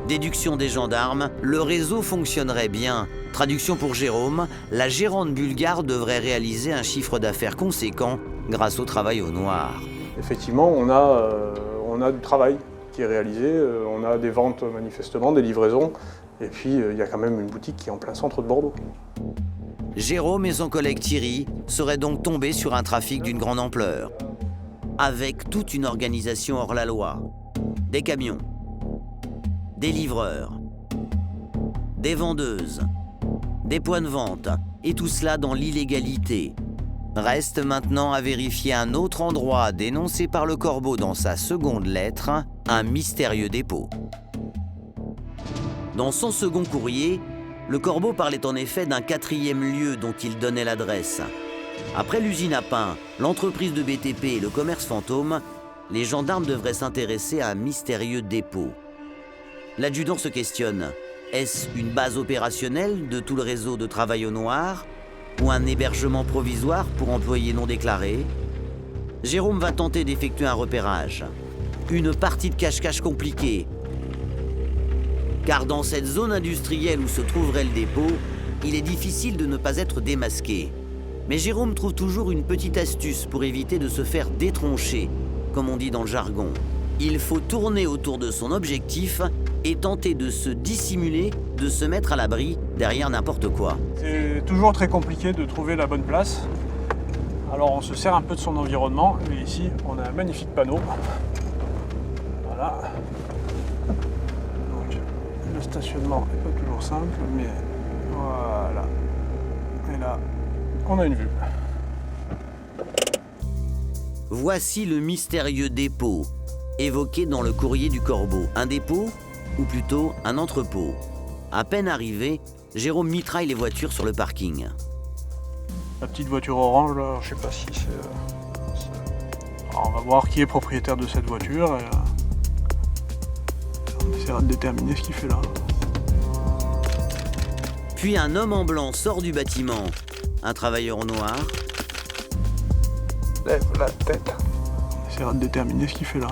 Déduction des gendarmes, le réseau fonctionnerait bien. Traduction pour Jérôme, la gérante bulgare devrait réaliser un chiffre d'affaires conséquent grâce au travail au noir. Effectivement, on a du travail qui est réalisé, on a des ventes manifestement, des livraisons, et puis il y a quand même une boutique qui est en plein centre de Bordeaux. Jérôme et son collègue Thierry seraient donc tombés sur un trafic d'une grande ampleur, avec toute une organisation hors la loi. Des camions, des livreurs, des vendeuses, des points de vente, et tout cela dans l'illégalité. Reste maintenant à vérifier un autre endroit dénoncé par le Corbeau dans sa seconde lettre, un mystérieux dépôt. Dans son second courrier, le Corbeau parlait en effet d'un 4e lieu dont il donnait l'adresse. Après l'usine à pain, l'entreprise de BTP et le commerce fantôme, les gendarmes devraient s'intéresser à un mystérieux dépôt. L'adjudant se questionne. Est-ce une base opérationnelle de tout le réseau de travail au noir ou un hébergement provisoire pour employés non déclarés? Jérôme va tenter d'effectuer un repérage. Une partie de cache-cache compliquée. Car dans cette zone industrielle où se trouverait le dépôt, il est difficile de ne pas être démasqué. Mais Jérôme trouve toujours une petite astuce pour éviter de se faire détroncher, comme on dit dans le jargon. Il faut tourner autour de son objectif et tenter de se dissimuler, de se mettre à l'abri derrière n'importe quoi. C'est toujours très compliqué de trouver la bonne place. Alors on se sert un peu de son environnement, et ici on a un magnifique panneau. Voilà. Donc le stationnement n'est pas toujours simple, mais voilà. Et là, on a une vue. Voici le mystérieux dépôt, évoqué dans le courrier du Corbeau. Un dépôt, ou plutôt un entrepôt. À peine arrivé, Jérôme mitraille les voitures sur le parking. La petite voiture orange, là, je sais pas si c'est... Alors, on va voir qui est propriétaire de cette voiture et on essaiera de déterminer ce qu'il fait là. Puis un homme en blanc sort du bâtiment. Un travailleur noir. Lève la tête. On essaiera de déterminer ce qu'il fait là.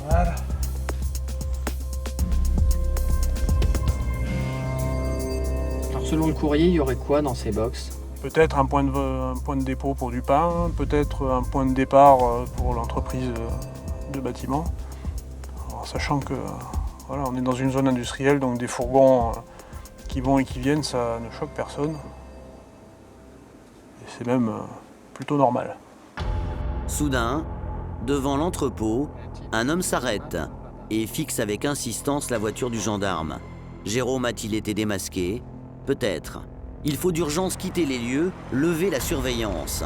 Voilà. Alors selon le courrier, il y aurait quoi dans ces box? Peut-être un point de dépôt pour du pain, peut-être un point de départ pour l'entreprise de bâtiment. Alors, sachant que voilà, on est dans une zone industrielle, donc des fourgons qui vont et qui viennent, ça ne choque personne. Et c'est même plutôt normal. Soudain, devant l'entrepôt, un homme s'arrête et fixe avec insistance la voiture du gendarme. Jérôme a-t-il été démasqué? Peut-être. Il faut d'urgence quitter les lieux, lever la surveillance.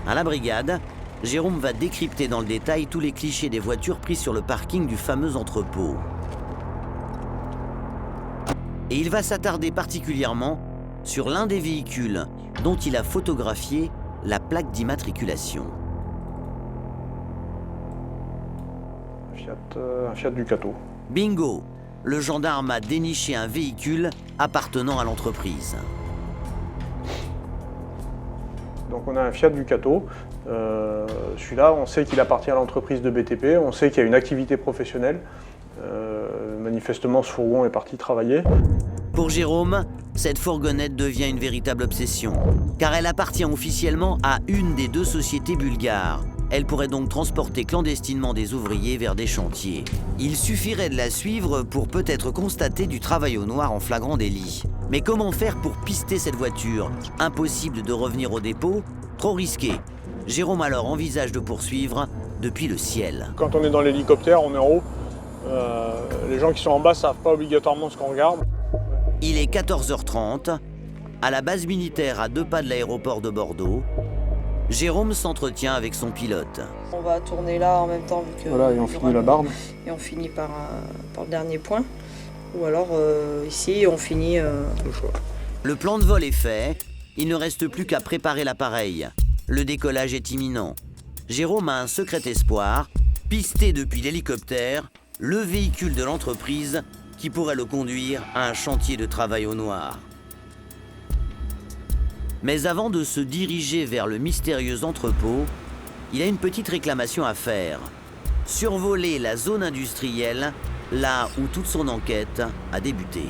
À la brigade, Jérôme va décrypter dans le détail tous les clichés des voitures prises sur le parking du fameux entrepôt. Et il va s'attarder particulièrement sur l'un des véhicules dont il a photographié la plaque d'immatriculation. Un Fiat Ducato. Bingo! Le gendarme a déniché un véhicule appartenant à l'entreprise. Donc on a un Fiat Ducato. Celui-là, on sait qu'il appartient à l'entreprise de BTP, on sait qu'il y a une activité professionnelle. Manifestement, ce fourgon est parti travailler. Pour Jérôme, cette fourgonnette devient une véritable obsession, car elle appartient officiellement à une des 2 sociétés bulgares. Elle pourrait donc transporter clandestinement des ouvriers vers des chantiers. Il suffirait de la suivre pour peut-être constater du travail au noir en flagrant délit. Mais comment faire pour pister cette voiture? Impossible de revenir au dépôt, trop risqué. Jérôme alors envisage de poursuivre depuis le ciel. Quand on est dans l'hélicoptère, on est en haut. Les gens qui sont en bas ne savent pas obligatoirement ce qu'on regarde. Il est 14h30, à la base militaire à 2 pas de l'aéroport de Bordeaux. Jérôme s'entretient avec son pilote. On va tourner là en même temps. Vu que Voilà, et on finit la barbe. Et on finit par le dernier point. Ou alors ici, on finit... Le choix. Le plan de vol est fait, il ne reste plus qu'à préparer l'appareil. Le décollage est imminent. Jérôme a un secret espoir, pister depuis l'hélicoptère le véhicule de l'entreprise qui pourrait le conduire à un chantier de travail au noir. Mais avant de se diriger vers le mystérieux entrepôt, il a une petite réclamation à faire. Survoler la zone industrielle, là où toute son enquête a débuté.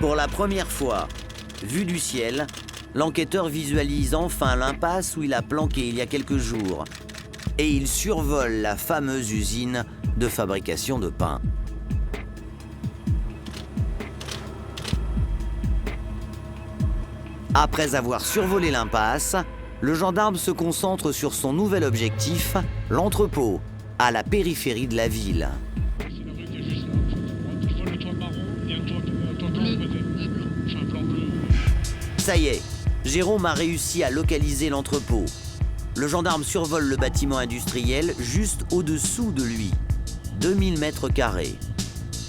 Pour la première fois, vu du ciel, l'enquêteur visualise enfin l'impasse où il a planqué il y a quelques jours. Et il survole la fameuse usine de fabrication de pain. Après avoir survolé l'impasse, le gendarme se concentre sur son nouvel objectif, l'entrepôt, à la périphérie de la ville. Ça y est, Jérôme a réussi à localiser l'entrepôt. Le gendarme survole le bâtiment industriel juste au-dessous de lui, 2000 mètres carrés.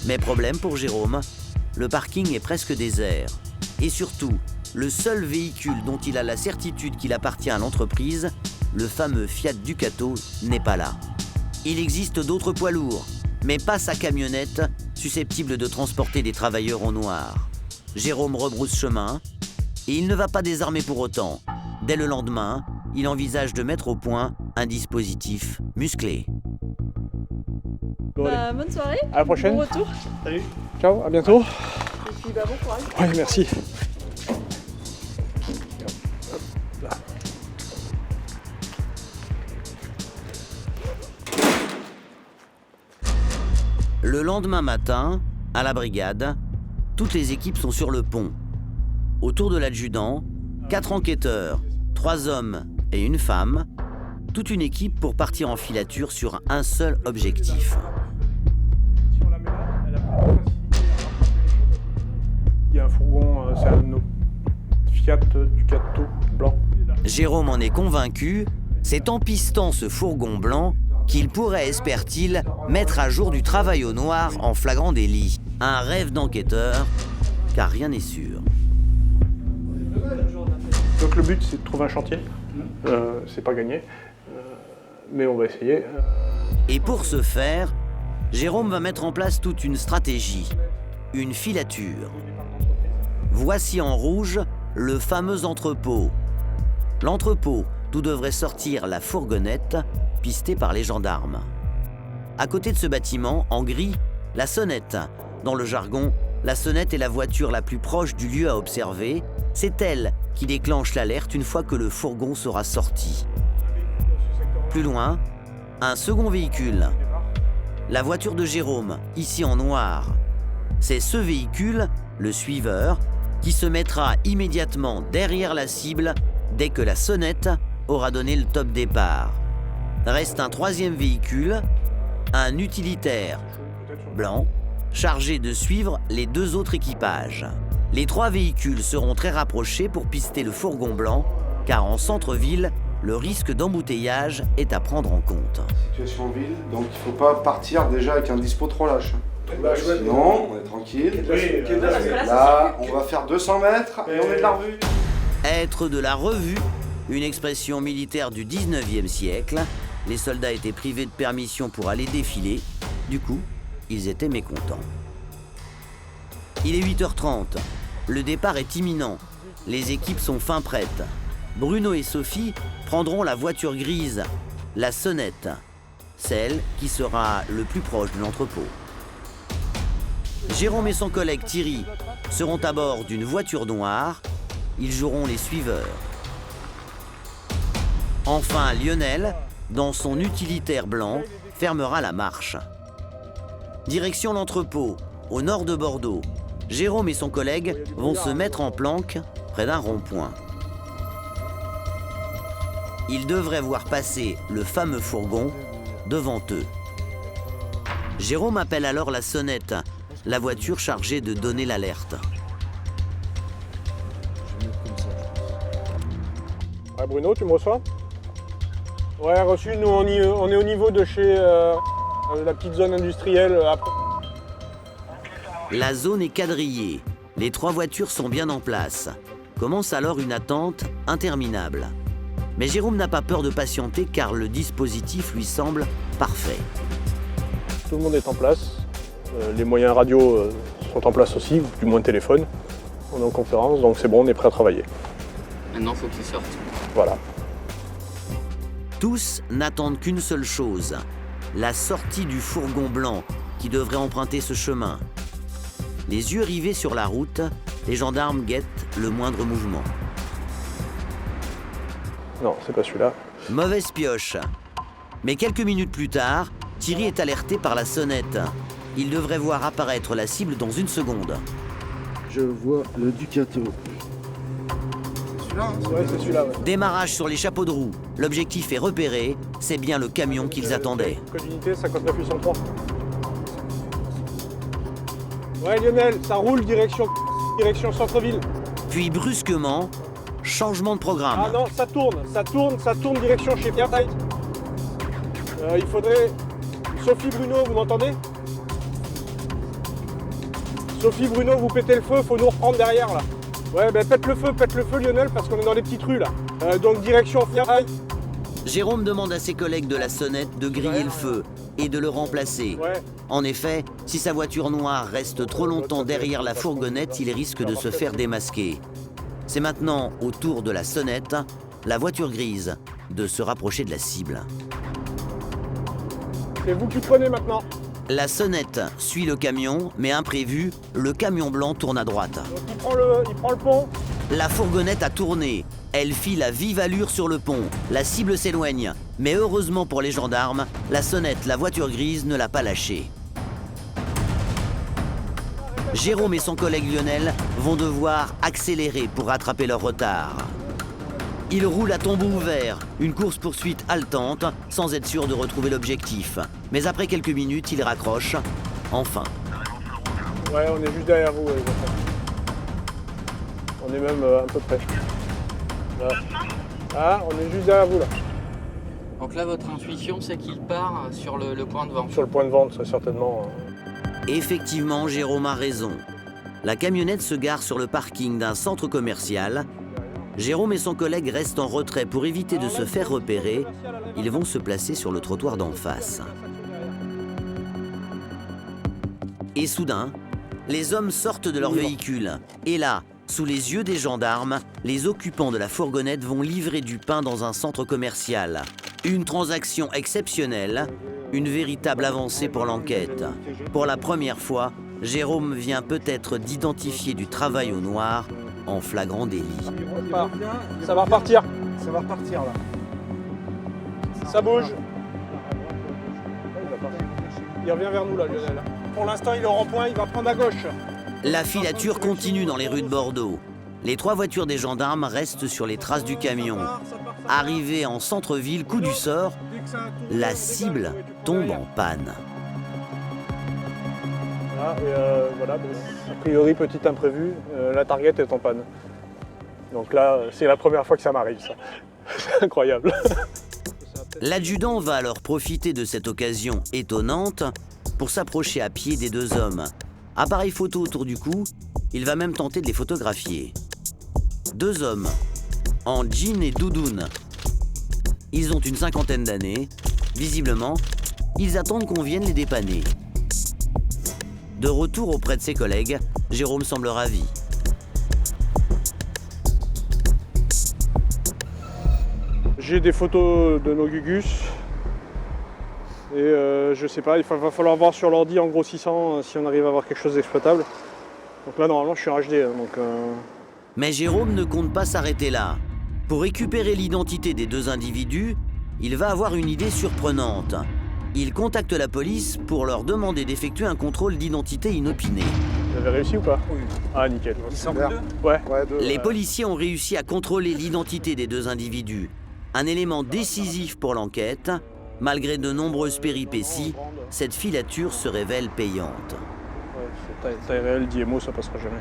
Mais problème pour Jérôme, le parking est presque désert. Et surtout, le seul véhicule dont il a la certitude qu'il appartient à l'entreprise, le fameux Fiat Ducato, n'est pas là. Il existe d'autres poids lourds, mais pas sa camionnette, susceptible de transporter des travailleurs au noir. Jérôme rebrousse chemin, et il ne va pas désarmer pour autant. Dès le lendemain, il envisage de mettre au point un dispositif musclé. Bah, bonne soirée. À la prochaine. Bon retour. Salut. Ciao, à bientôt. Et puis bah, bon courage. Oui, merci. Le lendemain matin, à la brigade, toutes les équipes sont sur le pont. Autour de l'adjudant, 4 enquêteurs, 3 hommes et une femme, toute une équipe pour partir en filature sur un seul objectif. Si on la met là, elle a plus de facilité à rattraper les choses. Il y a un fourgon, c'est un Fiat Ducato blanc. Jérôme en est convaincu, c'est en pistant ce fourgon blanc qu'il pourrait, espère-t-il, mettre à jour du travail au noir en flagrant délit. Un rêve d'enquêteur, car rien n'est sûr. Donc le but, c'est de trouver un chantier. C'est pas gagné, mais on va essayer. Et pour ce faire, Jérôme va mettre en place toute une stratégie, une filature. Voici en rouge le fameux entrepôt. L'entrepôt d'où devrait sortir la fourgonnette pistée par les gendarmes. À côté de ce bâtiment, en gris, la sonnette. Dans le jargon, la sonnette est la voiture la plus proche du lieu à observer. C'est elle qui déclenche l'alerte une fois que le fourgon sera sorti. Plus loin, un second véhicule. La voiture de Jérôme, ici en noir. C'est ce véhicule, le suiveur, qui se mettra immédiatement derrière la cible dès que la sonnette aura donné le top départ. Reste un troisième véhicule, un utilitaire blanc, chargé de suivre les 2 autres équipages. Les 3 véhicules seront très rapprochés pour pister le fourgon blanc, car en centre-ville, le risque d'embouteillage est à prendre en compte. Situation en ville, donc il ne faut pas partir déjà avec un dispo trop lâche. Sinon, on est tranquille. Là, on va faire 200 mètres et on est de la revue. Être de la revue, une expression militaire du 19e siècle. Les soldats étaient privés de permission pour aller défiler. Du coup, ils étaient mécontents. Il est 8h30. Le départ est imminent. Les équipes sont fin prêtes. Bruno et Sophie prendront la voiture grise, la sonnette, celle qui sera le plus proche de l'entrepôt. Jérôme et son collègue Thierry seront à bord d'une voiture noire. Ils joueront les suiveurs. Enfin, Lionel, dans son utilitaire blanc, fermera la marche. Direction l'entrepôt, au nord de Bordeaux. Jérôme et son collègue vont se mettre en planque près d'un rond-point. Ils devraient voir passer le fameux fourgon devant eux. Jérôme appelle alors la sonnette, la voiture chargée de donner l'alerte. Ouais, Bruno, tu me reçois? Ouais, reçu. Nous, on est au niveau de chez la petite zone industrielle. La zone est quadrillée. Les 3 voitures sont bien en place. Commence alors une attente interminable. Mais Jérôme n'a pas peur de patienter car le dispositif lui semble parfait. Tout le monde est en place. Les moyens radio sont en place aussi, du moins téléphone. On est en conférence, donc c'est bon, on est prêt à travailler. Maintenant, il faut qu'ils sortent. Voilà. Tous n'attendent qu'une seule chose, la sortie du fourgon blanc qui devrait emprunter ce chemin. Les yeux rivés sur la route, les gendarmes guettent le moindre mouvement. Non, c'est pas celui-là. Mauvaise pioche. Mais quelques minutes plus tard, Thierry est alerté par la sonnette. Il devrait voir apparaître la cible dans une seconde. Je vois le Ducato. Ouais, c'est celui-là. Ouais. Démarrage sur les chapeaux de roue. L'objectif est repéré, c'est bien le camion qu'ils attendaient. Code d'unité 59-803. Ouais, Lionel, ça roule direction centre-ville. Puis brusquement, changement de programme. Ah non, ça tourne direction chez Pierre Taille. Il faudrait... Sophie Bruno, vous m'entendez? Sophie Bruno, vous pétez le feu, faut nous reprendre derrière là. Ouais, ben pète le feu Lionel, parce qu'on est dans les petites rues là. Donc direction Pierre Taille. Jérôme demande à ses collègues de la sonnette de griller le feu et de le remplacer. Ouais. En effet, si sa voiture noire reste trop longtemps derrière la fourgonnette, il risque de se faire démasquer. C'est maintenant au tour de la sonnette, la voiture grise, de se rapprocher de la cible. C'est vous qui prenez maintenant. La sonnette suit le camion, mais imprévu, le camion blanc tourne à droite. Donc il prend le pont. La fourgonnette a tourné. Elle file à vive allure sur le pont. La cible s'éloigne. Mais heureusement pour les gendarmes, la sonnette, la voiture grise, ne l'a pas lâchée. Jérôme et son collègue Lionel vont devoir accélérer pour rattraper leur retard. Ils roulent à tombeau ouvert, une course-poursuite haletante, sans être sûr de retrouver l'objectif. Mais après quelques minutes, ils raccrochent, enfin. Ouais, on est juste derrière vous. Ouais, on est même un peu près. Là. Ah, on est juste derrière vous là. Donc là, votre intuition, c'est qu'il part sur le point de vente. Sur le point de vente, ça, certainement. Effectivement, Jérôme a raison. La camionnette se gare sur le parking d'un centre commercial. Jérôme et son collègue restent en retrait pour éviter de se faire repérer. Ils vont se placer sur le trottoir d'en face. Et soudain, les hommes sortent de leur véhicule. Et là, sous les yeux des gendarmes, les occupants de la fourgonnette vont livrer du pain dans un centre commercial. Une transaction exceptionnelle, une véritable avancée pour l'enquête. Pour la première fois, Jérôme vient peut-être d'identifier du travail au noir en flagrant délit. Ça va repartir. Ça va repartir là. Ça bouge. Il revient vers nous là, Lionel. Pour l'instant, il est au rond-point, il va prendre à gauche. La filature continue dans les rues de Bordeaux. Les 3 voitures des gendarmes restent sur les traces du camion. Arrivé en centre-ville, coup du sort, la cible tombe en panne. Voilà, a priori, petit imprévu, la target est en panne. Donc là, c'est la première fois que ça m'arrive, ça. C'est incroyable. L'adjudant va alors profiter de cette occasion étonnante pour s'approcher à pied des 2 hommes. Appareil photo autour du cou, il va même tenter de les photographier. 2 hommes, en jean et doudoune. Ils ont une 50aine d'années. Visiblement, ils attendent qu'on vienne les dépanner. De retour auprès de ses collègues, Jérôme semble ravi. J'ai des photos de nos gugus. Et je sais pas, va falloir voir sur l'ordi en grossissant si on arrive à avoir quelque chose d'exploitable. Donc là, normalement, je suis en HD. Mais Jérôme ne compte pas s'arrêter là. Pour récupérer l'identité des 2 individus, il va avoir une idée surprenante. Ils contactent la police pour leur demander d'effectuer un contrôle d'identité inopiné. Vous avez réussi ou pas? Oui. Ah, nickel. Ils sont deux. Ouais. Les policiers ont réussi à contrôler l'identité des deux individus. Un élément décisif pour l'enquête. Malgré de nombreuses péripéties, cette filature se révèle payante. Taille réelle, d'IMO, ça passera jamais.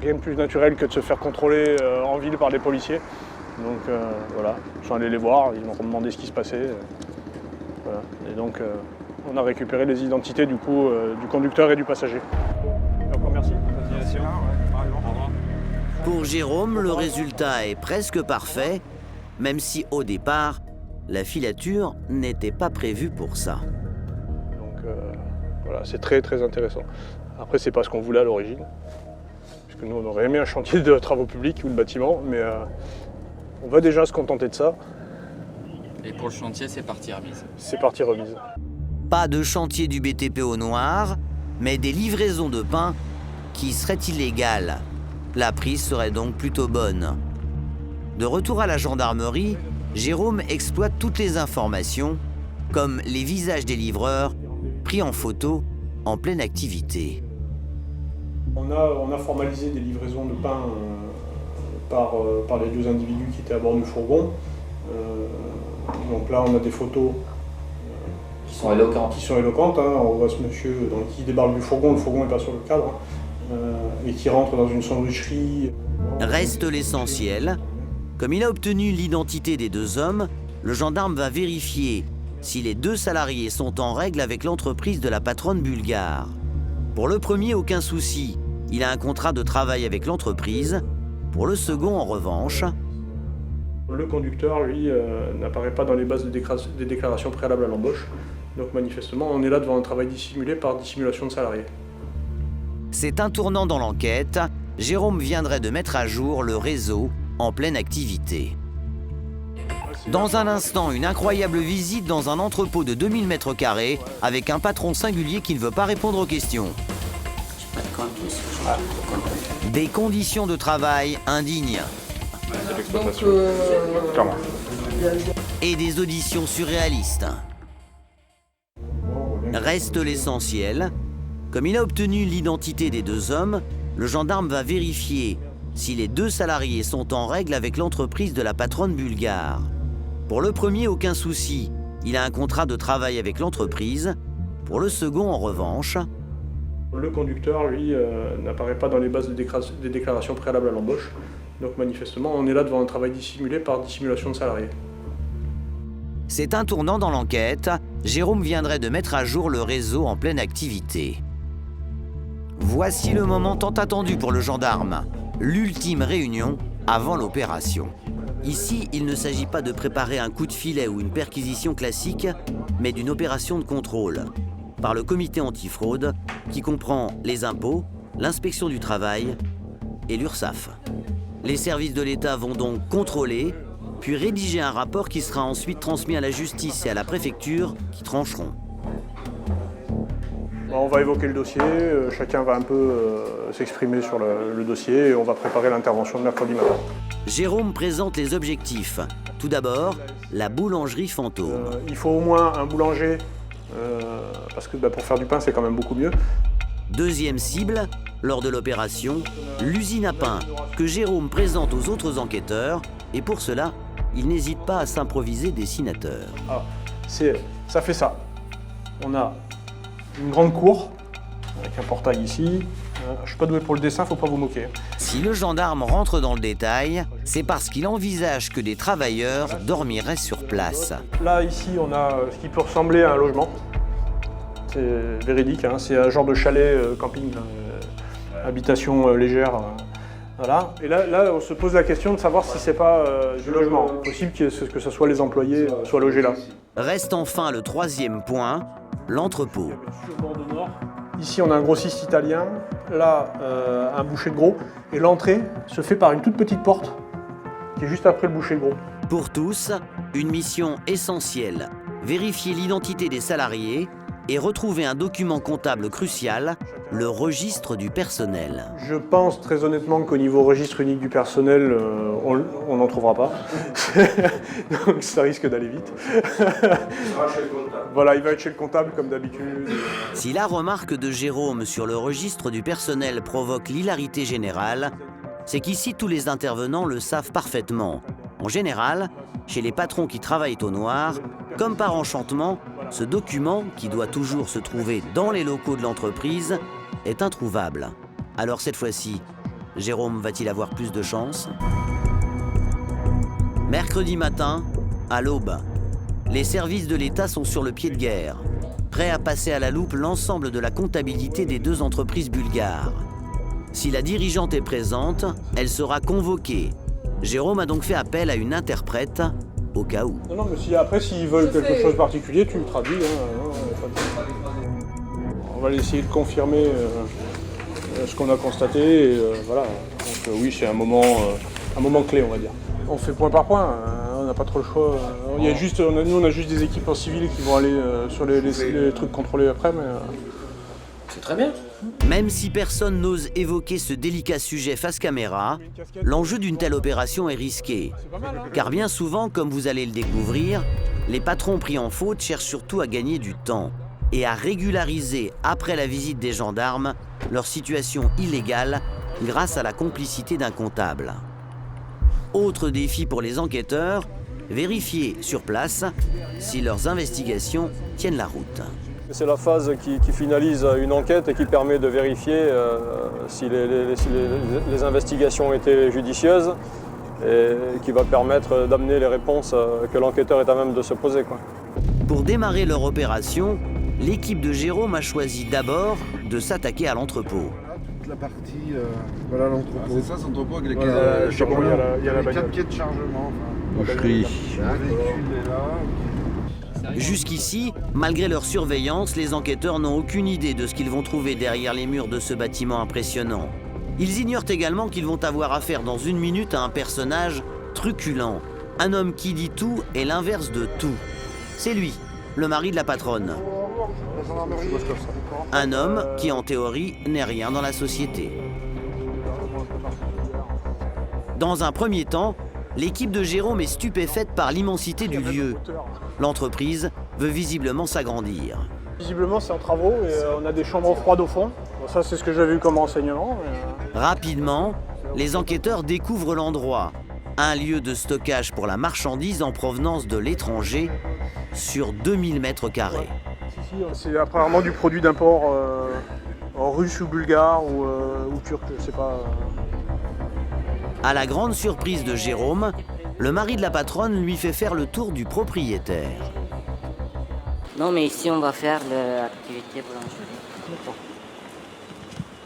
Rien de plus naturel que de se faire contrôler en ville par des policiers. Donc voilà, je suis allé les voir, ils m'ont demandé ce qui se passait. Voilà. Et donc on a récupéré les identités du coup du conducteur et du passager. Et encore merci. Pour Jérôme, le résultat est presque parfait, même si au départ, la filature n'était pas prévue pour ça. Donc voilà, c'est très très intéressant. Après, c'est pas ce qu'on voulait à l'origine, puisque nous on aurait aimé un chantier de travaux publics ou de bâtiment, mais on va déjà se contenter de ça. Et pour le chantier, c'est partie remise. C'est partie remise. Pas de chantier du BTP au noir, mais des livraisons de pain qui seraient illégales. La prise serait donc plutôt bonne. De retour à la gendarmerie, Jérôme exploite toutes les informations, comme les visages des livreurs, pris en photo en pleine activité. On a formalisé des livraisons de pain par les deux individus qui étaient à bord du fourgon. Donc là, on a des photos Qui sont éloquentes. Qui sont éloquentes, hein. On voit ce monsieur qui débarque du fourgon, le fourgon n'est pas sur le cadre, et qui rentre dans une sandwicherie. Reste l'essentiel. Comme il a obtenu l'identité des deux hommes, le gendarme va vérifier si les deux salariés sont en règle avec l'entreprise de la patronne bulgare. Pour le premier, aucun souci. Il a un contrat de travail avec l'entreprise. Pour le second, en revanche... Le conducteur, lui, n'apparaît pas dans les bases des déclarations préalables à l'embauche. Donc manifestement, on est là devant un travail dissimulé par dissimulation de salariés. C'est un tournant dans l'enquête. Jérôme viendrait de mettre à jour le réseau en pleine activité. Dans un instant, une incroyable visite dans un entrepôt de 2000 m² avec un patron singulier qui ne veut pas répondre aux questions. Des conditions de travail indignes. Et des auditions surréalistes. Reste l'essentiel. Comme il a obtenu l'identité des deux hommes, le gendarme va vérifier si les deux salariés sont en règle avec l'entreprise de la patronne bulgare. Pour le premier, aucun souci. Il a un contrat de travail avec l'entreprise. Pour le second, en revanche... Le conducteur, lui, n'apparaît pas dans les bases des déclarations préalables à l'embauche. Donc manifestement, on est là devant un travail dissimulé par dissimulation de salariés. C'est un tournant dans l'enquête. Jérôme viendrait de mettre à jour le réseau en pleine activité. Voici le moment tant attendu pour le gendarme. L'ultime réunion avant l'opération. Ici, il ne s'agit pas de préparer un coup de filet ou une perquisition classique, mais d'une opération de contrôle par le comité antifraude qui comprend les impôts, l'inspection du travail et l'URSSAF. Les services de l'État vont donc contrôler, puis rédiger un rapport qui sera ensuite transmis à la justice et à la préfecture qui trancheront. On va évoquer le dossier, chacun va un peu s'exprimer sur le dossier et on va préparer l'intervention de mercredi matin. Jérôme présente les objectifs. Tout d'abord, la boulangerie fantôme. Il faut au moins un boulanger, parce que pour faire du pain, c'est quand même beaucoup mieux. Deuxième cible, lors de l'opération, l'usine à pain, que Jérôme présente aux autres enquêteurs, et pour cela, il n'hésite pas à s'improviser dessinateur. Ah, ça fait ça. On a une grande cour, avec un portail ici. Je suis pas doué pour le dessin, faut pas vous moquer. Si le gendarme rentre dans le détail, c'est parce qu'il envisage que des travailleurs dormiraient sur place. Là, ici, on a ce qui peut ressembler à un logement. C'est véridique, hein. C'est un genre de chalet camping, habitation légère. Voilà. Et là, on se pose la question de savoir si c'est pas du logement. C'est possible que ce soit les employés soient logés là. Reste enfin le troisième point, l'entrepôt. Ici, on a un grossiste italien, là, un boucher de gros, et l'entrée se fait par une toute petite porte qui est juste après le boucher de gros. Pour tous, une mission essentielle, vérifier l'identité des salariés et retrouver un document comptable crucial, le registre du personnel. Je pense très honnêtement qu'au niveau registre unique du personnel, on n'en trouvera pas. Donc ça risque d'aller vite. Voilà, il va être chez le comptable comme d'habitude. Si la remarque de Jérôme sur le registre du personnel provoque l'hilarité générale, c'est qu'ici tous les intervenants le savent parfaitement. En général, chez les patrons qui travaillent au noir, comme par enchantement, ce document, qui doit toujours se trouver dans les locaux de l'entreprise, est introuvable. Alors cette fois-ci, Jérôme va-t-il avoir plus de chance? Mercredi matin, à l'aube, les services de l'État sont sur le pied de guerre, prêts à passer à la loupe l'ensemble de la comptabilité des deux entreprises bulgares. Si la dirigeante est présente, elle sera convoquée. Jérôme a donc fait appel à une interprète, au cas où. Non, mais après, s'ils veulent quelque chose de particulier, tu le traduis. On va essayer de confirmer ce qu'on a constaté. Et, voilà. Donc oui, c'est un moment clé, on va dire. On fait point par point, on n'a pas trop le choix. Il y a juste, nous, on a juste des équipes en civil qui vont aller sur les trucs contrôlés après. Mais, C'est très bien. Même si personne n'ose évoquer ce délicat sujet face caméra, l'enjeu d'une telle opération est risqué. Car bien souvent, comme vous allez le découvrir, les patrons pris en faute cherchent surtout à gagner du temps et à régulariser, après la visite des gendarmes, leur situation illégale grâce à la complicité d'un comptable. Autre défi pour les enquêteurs, vérifier sur place si leurs investigations tiennent la route. c'est la phase qui finalise une enquête et qui permet de vérifier si les investigations ont été judicieuses et qui va permettre d'amener les réponses que l'enquêteur est à même de se poser, quoi. Pour démarrer leur opération, l'équipe de Jérôme a choisi d'abord de s'attaquer à l'entrepôt. Toute la partie, voilà l'entrepôt. C'est ça, cet entrepôt avec les Voilà, il y a la bagnole. 4 pieds de chargement. boucherie. Le véhicule est là. Jusqu'ici, malgré leur surveillance, les enquêteurs n'ont aucune idée de ce qu'ils vont trouver derrière les murs de ce bâtiment impressionnant. Ils ignorent également qu'ils vont avoir affaire dans une minute à un personnage truculent, un homme qui dit tout et l'inverse de tout. C'est lui, le mari de la patronne. Un homme qui, en théorie, n'est rien dans la société. Dans un premier temps, l'équipe de Jérôme est stupéfaite par l'immensité du lieu. L'entreprise veut visiblement s'agrandir. Visiblement, c'est en travaux et on a des chambres froides au fond. Bon, ça, c'est ce que j'avais eu comme renseignement. Rapidement, les enquêteurs découvrent l'endroit. Un lieu de stockage pour la marchandise en provenance de l'étranger sur 2000 mètres carrés. C'est apparemment du produit d'import russe ou bulgare ou turc, je sais pas. À la grande surprise de Jérôme, le mari de la patronne lui fait faire le tour du propriétaire. Non, mais ici, on va faire l'activité boulangerie.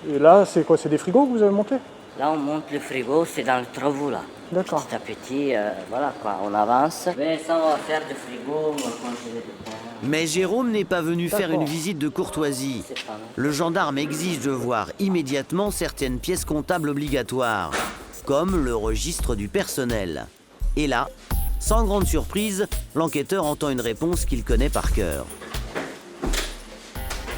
Et là, c'est quoi? C'est des frigos que vous avez montés? Là, on monte le frigo, c'est dans le travaux, là. D'accord. Petit à petit, voilà quoi, on avance. Mais ça, on va faire du frigo, on va congeler du pain. Mais Jérôme n'est pas venu faire une visite de courtoisie. Le gendarme exige de voir immédiatement certaines pièces comptables obligatoires, comme le registre du personnel. Et là, sans grande surprise, l'enquêteur entend une réponse qu'il connaît par cœur.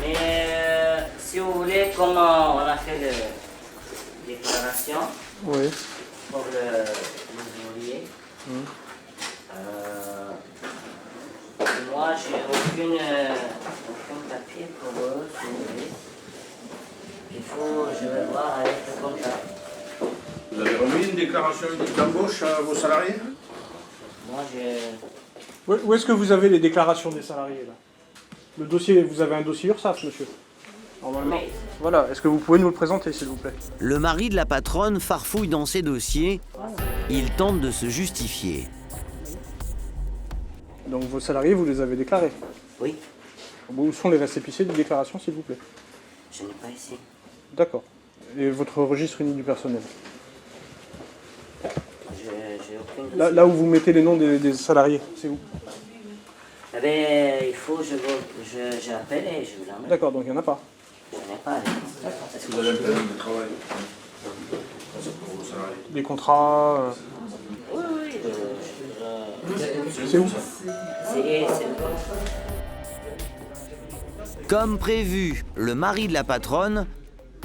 Mais si vous voulez, comme on a fait la déclaration oui. pour l'ouvrier, moi, j'ai aucun papier pour eux, si vous voulez. Je vais voir avec le comptable. Vous avez remis une déclaration d'embauche à vos salariés? Moi, j'ai... Où est-ce que vous avez les déclarations des salariés, là? Le dossier, vous avez un dossier URSSAF, monsieur? Normalement. Oui. Voilà, est-ce que vous pouvez nous le présenter, s'il vous plaît? Le mari de la patronne farfouille dans ses dossiers. Il tente de se justifier. Donc vos salariés, vous les avez déclarés? Oui. Où sont les récépissés de déclaration, s'il vous plaît? Je n'ai pas ici. D'accord. Et votre registre unique du personnel? J'ai aucune... Là où vous mettez les noms des salariés, c'est où? Eh bien, il faut que j'appelle et je vous l'emmène. D'accord, donc il n'y en a pas? Je n'ai pas. Est-ce que vous avez un planning de travail pour vos salariés? Des contrats Oui. C'est où? C'est Comme prévu, le mari de la patronne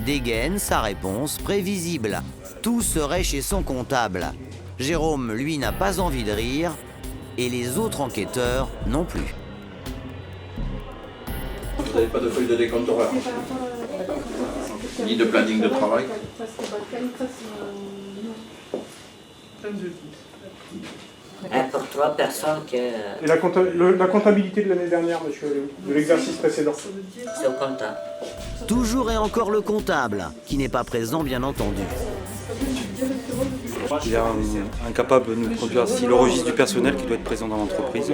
dégaine sa réponse prévisible. Tout serait chez son comptable. Jérôme, lui, n'a pas envie de rire, et les autres enquêteurs non plus. Vous n'avez pas de feuille de décompte horaire, ni de planning de travail. Pour 3 personnes que Et la comptabilité de l'année dernière, monsieur, de l'exercice précédent? c'est au comptable. Toujours et encore le comptable, qui n'est pas présent bien entendu. Il est incapable de nous produire si le registre du personnel qui doit être présent dans l'entreprise.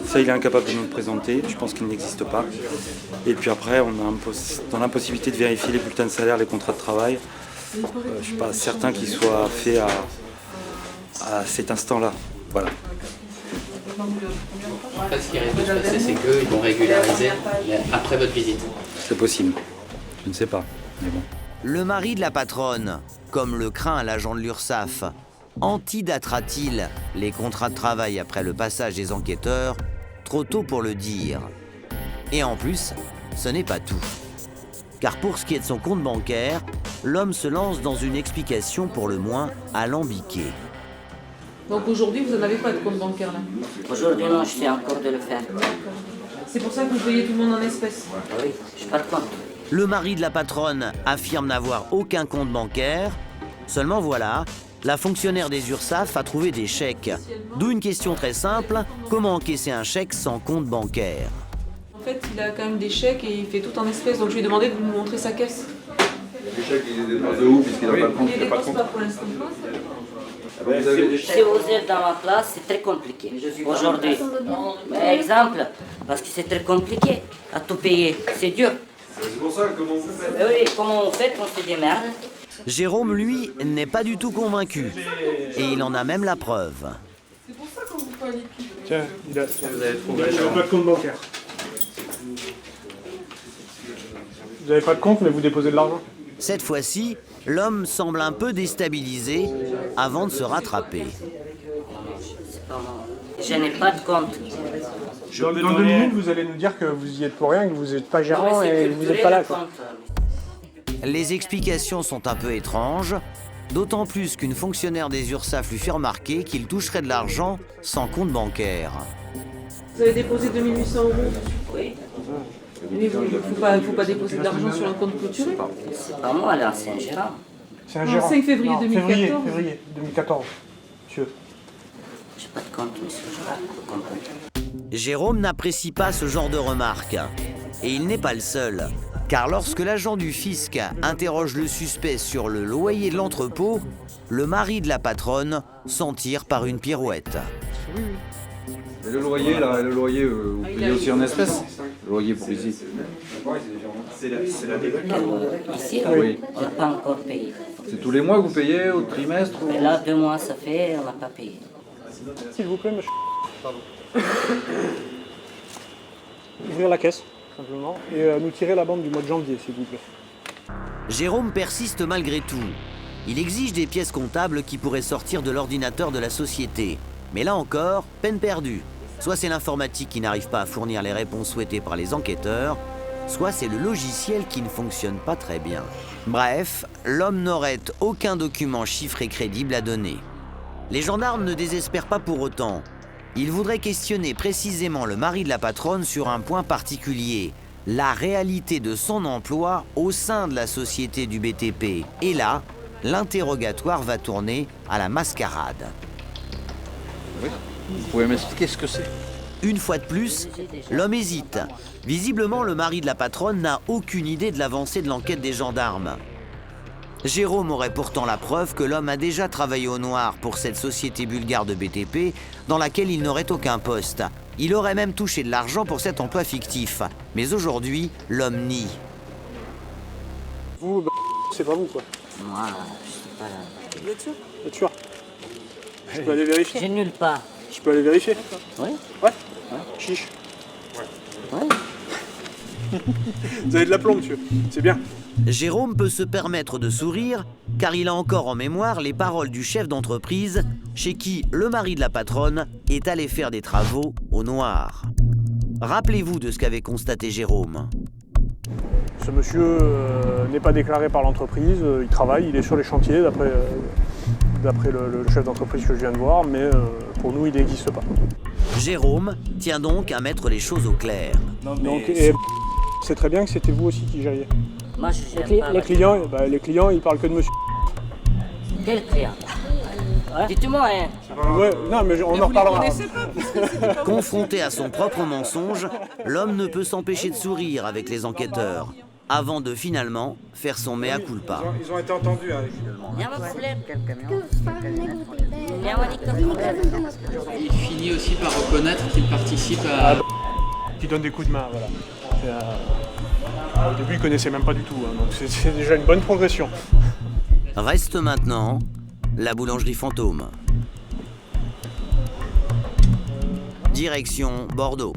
Ça, il est incapable de nous le présenter. Je pense qu'il n'existe pas. Et puis après, on a dans l'impossibilité de vérifier les bulletins de salaire, les contrats de travail. Je ne suis pas certain qu'ils soient faits à cet instant-là. Voilà. En fait, ce qui risque de se passer, c'est qu'ils vont régulariser après votre visite. C'est possible. Je ne sais pas. Mais bon. Le mari de la patronne, comme le craint l'agent de l'URSSAF, antidatera-t-il les contrats de travail après le passage des enquêteurs? Trop tôt pour le dire. Et en plus, ce n'est pas tout. Car pour ce qui est de son compte bancaire, l'homme se lance dans une explication pour le moins alambiquée. Donc aujourd'hui, vous n'en avez pas de compte bancaire là? Aujourd'hui, non, j'essaie encore de le faire. C'est pour ça que vous payez tout le monde en espèces? Oui, je n'ai pas de compte. Le mari de la patronne affirme n'avoir aucun compte bancaire. Seulement voilà, la fonctionnaire des URSSAF a trouvé des chèques. D'où une question très simple, comment encaisser un chèque sans compte bancaire? En fait, il a quand même des chèques et il fait tout en espèces, donc je lui ai demandé de vous montrer sa caisse. Les chèques, il les dépense de où puisqu'il n'a pas de compte? Il les dépense pas pour l'instant. Si vous êtes dans ma place, c'est très compliqué aujourd'hui. Exemple, parce que c'est très compliqué à tout payer, c'est dur. C'est pour ça, comment vous faites? Oui, comment on fait? On se démerde. Jérôme, lui, n'est pas du tout convaincu. Et il en a même la preuve. C'est pour ça qu'on vous fait un liquide. Tiens, il a pas de compte bancaire. Vous n'avez pas de compte, mais vous déposez de l'argent? Cette fois-ci, l'homme semble un peu déstabilisé avant de se rattraper. Je n'ai pas de compte. Dans 2 minutes, vous allez nous dire que vous y êtes pour rien, que vous n'êtes pas gérant et que vous n'êtes pas là, quoi. Les explications sont un peu étranges, d'autant plus qu'une fonctionnaire des URSSAF lui fait remarquer qu'il toucherait de l'argent sans compte bancaire. Vous avez déposé 2800 €? Oui. Mais il ne faut pas déposer de l'argent sur un compte clôturé. C'est pas moi là, c'est un gérant. C'est un gérant. 5 février Non, 2014. Février 2014, monsieur. J'ai pas de compte, monsieur. Je pas de compte. Jérôme n'apprécie pas ce genre de remarques. Et il n'est pas le seul. Car lorsque l'agent du fisc interroge le suspect sur le loyer de l'entrepôt, le mari de la patronne s'en tire par une pirouette. Et le loyer, là, vous payez aussi en espèces? Le loyer pour ici? Ici, Oui. on n'a pas encore payé. C'est tous les mois que vous payez, au trimestre? Mais là, 2 mois ça fait, on n'a pas payé. S'il vous plaît, monsieur. Pardon. Ouvrir la caisse, simplement, et nous tirer la bande du mois de janvier, s'il vous plaît. Jérôme persiste malgré tout. Il exige des pièces comptables qui pourraient sortir de l'ordinateur de la société. Mais là encore, peine perdue. Soit c'est l'informatique qui n'arrive pas à fournir les réponses souhaitées par les enquêteurs, soit c'est le logiciel qui ne fonctionne pas très bien. Bref, l'homme n'aurait aucun document chiffré crédible à donner. Les gendarmes ne désespèrent pas pour autant. Ils voudraient questionner précisément le mari de la patronne sur un point particulier, la réalité de son emploi au sein de la société du BTP. Et là, l'interrogatoire va tourner à la mascarade. Oui. Vous pouvez m'expliquer ce que c'est? Une fois de plus, l'homme hésite. Visiblement, le mari de la patronne n'a aucune idée de l'avancée de l'enquête des gendarmes. Jérôme aurait pourtant la preuve que l'homme a déjà travaillé au noir pour cette société bulgare de BTP dans laquelle il n'aurait aucun poste. Il aurait même touché de l'argent pour cet emploi fictif. Mais aujourd'hui, l'homme nie. Vous, c'est pas vous, quoi. Moi, je suis pas là. Vous êtes sûr? Vous êtes sûr? Je peux aller vérifier? J'ai nulle part. Je peux aller vérifier? Oui. Ouais? Chiche. Ouais. Vous avez de l'aplomb, monsieur. C'est bien. Jérôme peut se permettre de sourire car il a encore en mémoire les paroles du chef d'entreprise chez qui le mari de la patronne est allé faire des travaux au noir. Rappelez-vous de ce qu'avait constaté Jérôme. Ce monsieur n'est pas déclaré par l'entreprise, il travaille, il est sur les chantiers d'après le chef d'entreprise que je viens de voir, mais pour nous il n'existe pas. Jérôme tient donc à mettre les choses au clair. Donc, et c'est très bien que c'était vous aussi qui gériez. Moi, je gère pas. Les clients, ils parlent que de monsieur. Quel client? Dites-moi, hein. Ouais, non, mais on en reparlera. Confronté à son propre mensonge, l'homme ne peut s'empêcher de sourire avec les enquêteurs, avant de finalement faire son mea culpa. Ils ont été entendus, hein, finalement. Il y a un problème. Il y a un problème. Il finit aussi par reconnaître qu'il participe à... Qui donne des coups de main, voilà. Au début, il ne connaissait même pas du tout, hein, donc c'est déjà une bonne progression. Reste maintenant la boulangerie fantôme. Direction Bordeaux.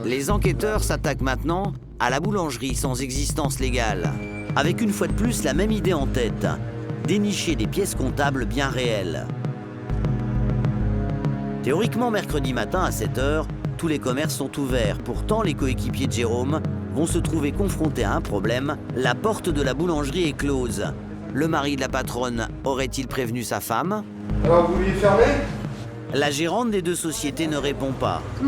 Les enquêteurs s'attaquent maintenant à la boulangerie sans existence légale, avec une fois de plus la même idée en tête, dénicher des pièces comptables bien réelles. Théoriquement, mercredi matin à 7 h, tous les commerces sont ouverts. Pourtant, les coéquipiers de Jérôme vont se trouver confrontés à un problème. La porte de la boulangerie est close. Le mari de la patronne aurait-il prévenu sa femme? Alors, vous vouliez fermer? La gérante des deux sociétés ne répond pas. Il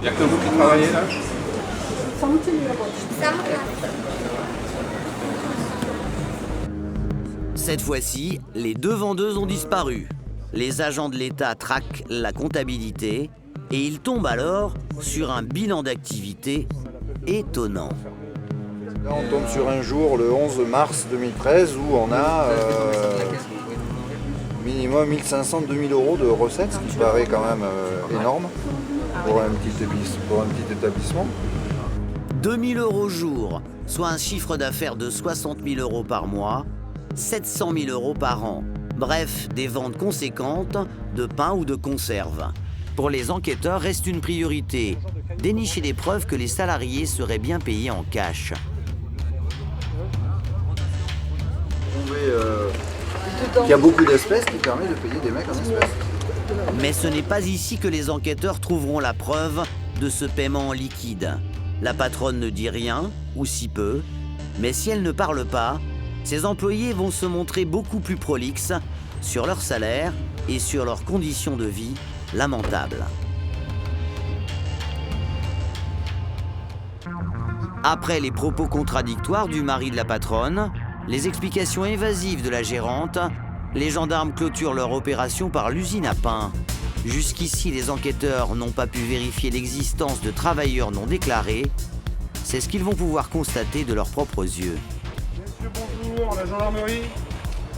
n'y a que vous qui travaillez là? Cette fois-ci, les deux vendeuses ont disparu. Les agents de l'État traquent la comptabilité et ils tombent alors sur un bilan d'activité étonnant. Là, on tombe sur un jour, le 11 mars 2013, où on a minimum 1500-2000 euros de recettes, ce qui paraît quand même énorme pour un petit établissement. 2000 euros jour, soit un chiffre d'affaires de 60 000 euros par mois, 700 000 euros par an. Bref, des ventes conséquentes de pain ou de conserve. Pour les enquêteurs, reste une priorité, dénicher des preuves que les salariés seraient bien payés en cash. Il y a beaucoup d'espèces qui permettent de payer des mecs en espèces. Mais ce n'est pas ici que les enquêteurs trouveront la preuve de ce paiement en liquide. La patronne ne dit rien, ou si peu, mais si elle ne parle pas, ses employés vont se montrer beaucoup plus prolixes sur leur salaire et sur leurs conditions de vie lamentables. Après les propos contradictoires du mari de la patronne, les explications évasives de la gérante, les gendarmes clôturent leur opération par l'usine à pain. Jusqu'ici, les enquêteurs n'ont pas pu vérifier l'existence de travailleurs non déclarés. C'est ce qu'ils vont pouvoir constater de leurs propres yeux. Messieurs, bonjour, la gendarmerie.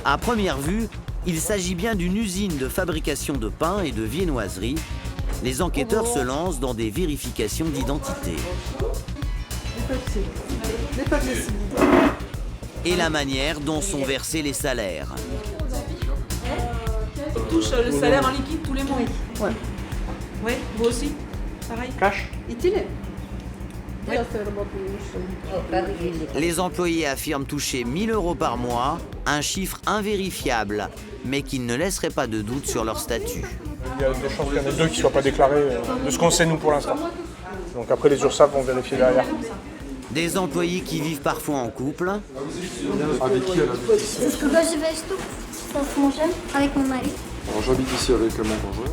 À première vue, il s'agit bien d'une usine de fabrication de pain et de viennoiserie. Les enquêteurs se lancent dans des vérifications d'identité. Et la manière dont sont versés les salaires. On touche le salaire en liquide tous les mois. Ouais. Ouais, vous aussi? Pareil. Cash? Est-il? Les employés affirment toucher 1 000 euros par mois, un chiffre invérifiable, mais qui ne laisserait pas de doute sur leur statut. Il y a des chances qu'il y en ait deux qui ne soient pas déclarés, de ce qu'on sait nous pour l'instant. Donc après les URSSAF vont vérifier derrière. Des employés qui vivent parfois en couple. Avec qui alors? Je vais avec mon mari. Alors j'habite ici avec mon conjoint.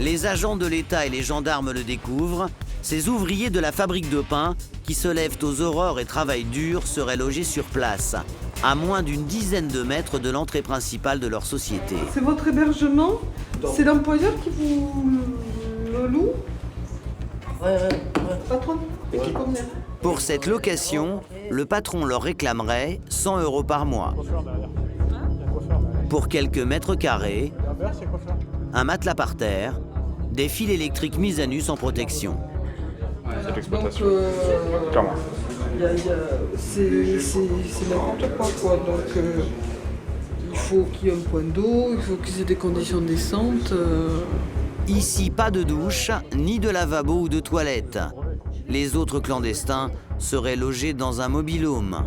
Les agents de l'État et les gendarmes le découvrent. Ces ouvriers de la fabrique de pain, qui se lèvent aux aurores et travaillent dur, seraient logés sur place, à moins d'une dizaine de mètres de l'entrée principale de leur société. C'est votre hébergement? C'est l'employeur qui vous le loue? Patron? Combien? Pour cette location, le patron leur réclamerait 100 euros par mois. Pour quelques mètres carrés, un matelas par terre, des fils électriques mis à nu sans protection. C'est l'exploitation. Clairement. C'est n'importe quoi. Donc il faut qu'il y ait un point d'eau, il faut qu'ils aient des conditions décentes. Ici, pas de douche, ni de lavabo ou de toilette. Les autres clandestins seraient logés dans un mobil-home.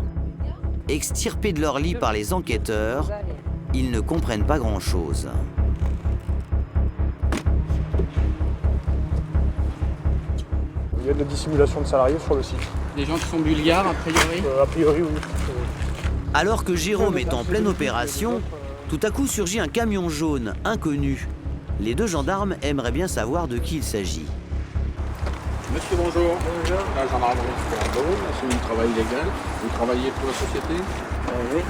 Extirpés de leur lit par les enquêteurs, ils ne comprennent pas grand-chose. a de la dissimulation de salariés sur le site. Des gens qui sont bulgares, a priori A priori, oui. Alors que Jérôme est en pleine opération, tout à coup surgit un camion jaune inconnu. Les deux gendarmes aimeraient bien savoir de qui il s'agit. Monsieur, bonjour. Bonjour. La gendarmerie de Bordeaux, c'est du travail légal. Vous travaillez pour la société? Oui.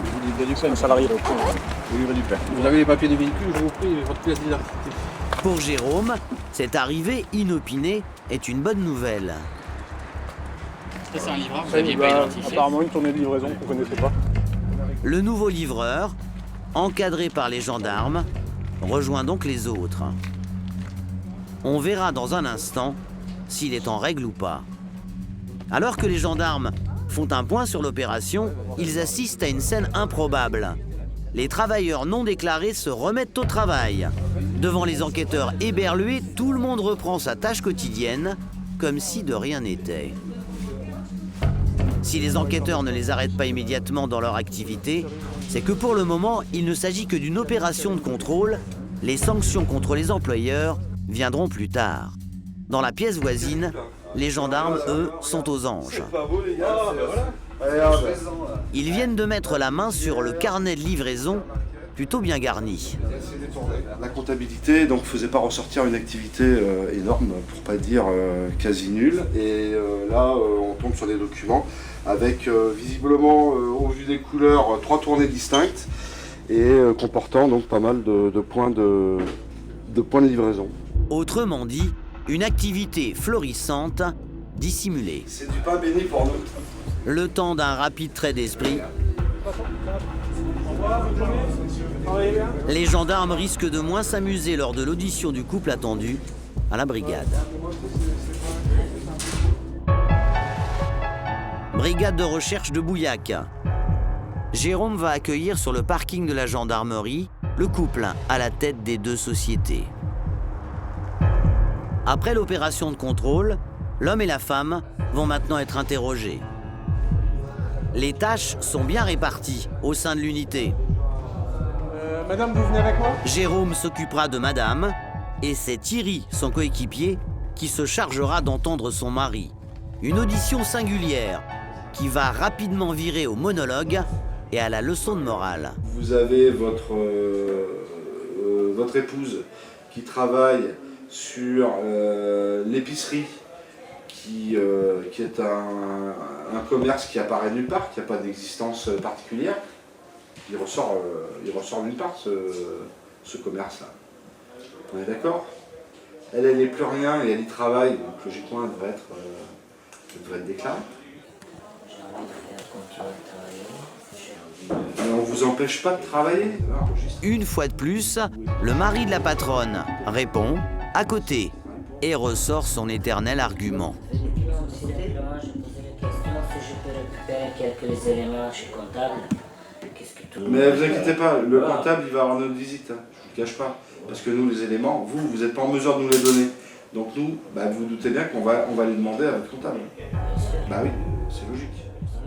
Vous livrez du pain. C'est un salarié. Vous livrez du pain. Vous avez les papiers du véhicule, je vous prie, et votre pièce d'identité. Pour Jérôme, cette arrivée inopinée est une bonne nouvelle. C'est un livreur, vous n'aviez pas identifié? Apparemment une tournée de livraison qu'on ne connaissait pas. Le nouveau livreur, encadré par les gendarmes, rejoint donc les autres. On verra dans un instant s'il est en règle ou pas. Alors que les gendarmes font un point sur l'opération, ils assistent à une scène improbable. Les travailleurs non déclarés se remettent au travail. Devant les enquêteurs éberlués, tout le monde reprend sa tâche quotidienne, comme si de rien n'était. Si les enquêteurs ne les arrêtent pas immédiatement dans leur activité, c'est que pour le moment, il ne s'agit que d'une opération de contrôle. Les sanctions contre les employeurs viendront plus tard. Dans la pièce voisine, les gendarmes, eux, sont aux anges. Ils viennent de mettre la main sur le carnet de livraison, plutôt bien garni. La comptabilité donc faisait pas ressortir une activité énorme, pour pas dire quasi nulle. Et là, on tombe sur des documents avec visiblement, au vu des couleurs, 3 tournées distinctes et comportant donc pas mal de points de livraison. Autrement dit, une activité florissante, dissimulée. C'est du pain béni pour nous. Le temps d'un rapide trait d'esprit, les gendarmes risquent de moins s'amuser lors de l'audition du couple attendu à la brigade. Brigade de recherche de Bouillac. Jérôme va accueillir sur le parking de la gendarmerie le couple à la tête des deux sociétés. Après l'opération de contrôle, l'homme et la femme vont maintenant être interrogés. Les tâches sont bien réparties au sein de l'unité. Madame, vous venez avec moi? Jérôme s'occupera de madame et c'est Thierry, son coéquipier, qui se chargera d'entendre son mari. Une audition singulière qui va rapidement virer au monologue et à la leçon de morale. Vous avez votre épouse qui travaille sur l'épicerie, qui est un commerce qui apparaît nulle part, qui n'a pas d'existence particulière. Il ressort nulle part ce commerce-là. On est d'accord? Elle n'est plus rien et elle y travaille, donc logiquement elle devrait être déclarée. Mais on vous empêche pas de travailler? Une fois de plus, le mari de la patronne répond à côté et ressort son éternel argument. Mais vous inquiétez pas, le comptable il va avoir notre visite, hein. Je ne vous cache pas. Parce que nous, les éléments, vous n'êtes pas en mesure de nous les donner. Donc nous, vous vous doutez bien qu'on va les demander à votre comptable. Bah oui, c'est logique.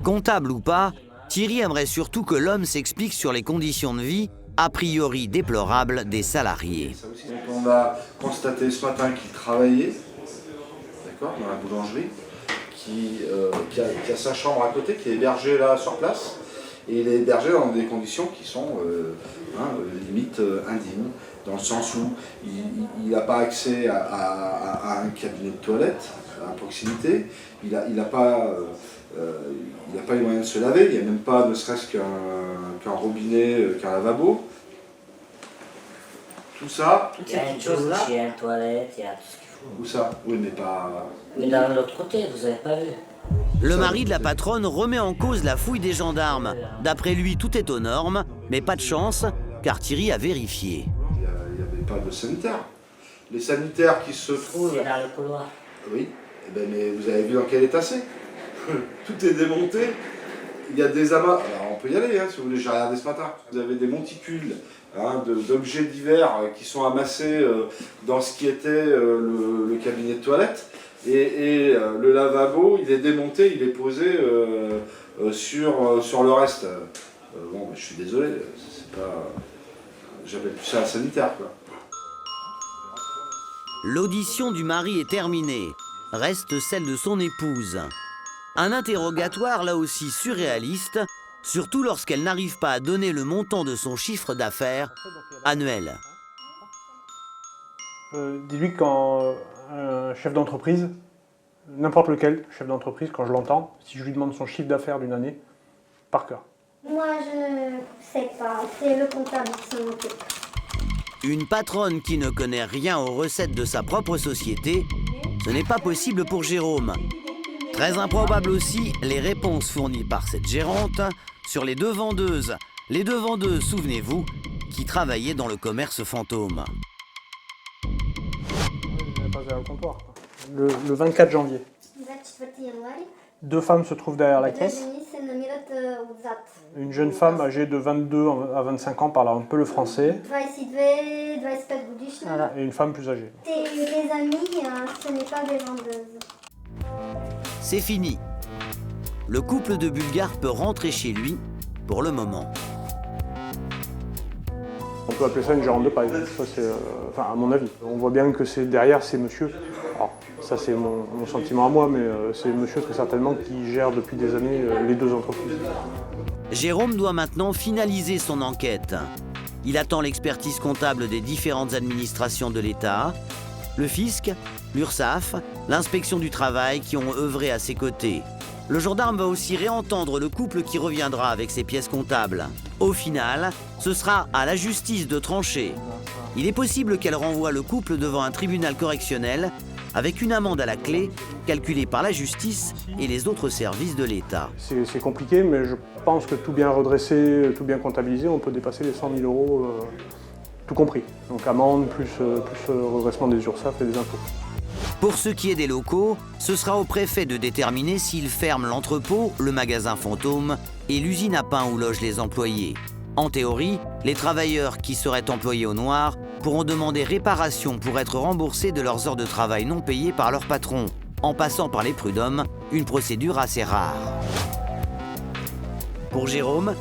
Comptable ou pas, Thierry aimerait surtout que l'homme s'explique sur les conditions de vie a priori déplorables des salariés. Donc on a constaté ce matin qu'il travaillait, d'accord, dans la boulangerie, qui a sa chambre à côté, qui est hébergé là sur place, et il est hébergé dans des conditions qui sont limite indignes, dans le sens où il n'a pas accès à un cabinet de toilette à proximité, il n'a pas les moyens de se laver, il n'y a même pas ne serait-ce qu'un robinet, qu'un lavabo. Tout ça. Il y a une chose là. Il y a une toilette, il y a tout ce qu'il faut. Où ça? Oui, mais pas. Mais dans l'autre côté, vous n'avez pas vu. Le mari de la patronne remet en cause la fouille des gendarmes. D'après lui, tout est aux normes, mais pas de chance, car Thierry a vérifié. Il n'y avait pas de sanitaire. Les sanitaires qui se trouvent. C'est dans le couloir. Oui, mais vous avez vu dans quel état c'est? Tout est démonté. Il y a des amas. Alors on peut y aller si vous voulez, j'ai regardé ce matin. Vous avez des monticules d'objets divers qui sont amassés dans ce qui était le cabinet de toilette. Et le lavabo, il est démonté, il est posé sur le reste. Bon, je suis désolé, c'est pas. J'appelle plus ça un sanitaire, quoi. L'audition du mari est terminée. reste celle de son épouse. Un interrogatoire là aussi surréaliste, surtout lorsqu'elle n'arrive pas à donner le montant de son chiffre d'affaires annuel. Dis-lui quand un chef d'entreprise, n'importe lequel chef d'entreprise, quand je l'entends, si je lui demande son chiffre d'affaires d'une année, par cœur. Moi, je ne sais pas. C'est le comptable qui s'en occupe. Une patronne qui ne connaît rien aux recettes de sa propre société, ce n'est pas possible pour Jérôme. Très improbable aussi, les réponses fournies par cette gérante sur les deux vendeuses. Les deux vendeuses, souvenez-vous, qui travaillaient dans le commerce fantôme. Le 24 janvier, 2 femmes se trouvent derrière la caisse. Une jeune femme âgée de 22 à 25 ans parlant un peu le français. Et une femme plus âgée. Les amis, ce n'est pas des vendeuses. C'est fini. Le couple de Bulgares peut rentrer chez lui pour le moment. On peut appeler ça une gérante de paille, ça c'est, enfin à mon avis. On voit bien que derrière c'est monsieur, alors ça c'est mon sentiment à moi, mais c'est monsieur très certainement qui gère depuis des années les deux entreprises. Jérôme doit maintenant finaliser son enquête. Il attend l'expertise comptable des différentes administrations de l'État, le fisc, l'URSSAF, l'inspection du travail qui ont œuvré à ses côtés. Le gendarme va aussi réentendre le couple qui reviendra avec ses pièces comptables. Au final, ce sera à la justice de trancher. Il est possible qu'elle renvoie le couple devant un tribunal correctionnel avec une amende à la clé calculée par la justice et les autres services de l'État. C'est compliqué, mais je pense que tout bien redressé, tout bien comptabilisé, on peut dépasser les 100 000 €, tout compris. Donc amende plus redressement des URSSAF et des impôts. Pour ce qui est des locaux, ce sera au préfet de déterminer s'il ferme l'entrepôt, le magasin fantôme et l'usine à pain où logent les employés. En théorie, les travailleurs qui seraient employés au noir pourront demander réparation pour être remboursés de leurs heures de travail non payées par leur patron, en passant par les prud'hommes, une procédure assez rare. Pour Jérôme,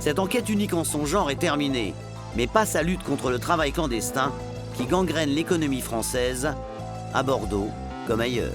cette enquête unique en son genre est terminée, mais pas sa lutte contre le travail clandestin qui gangrène l'économie française, à Bordeaux comme ailleurs.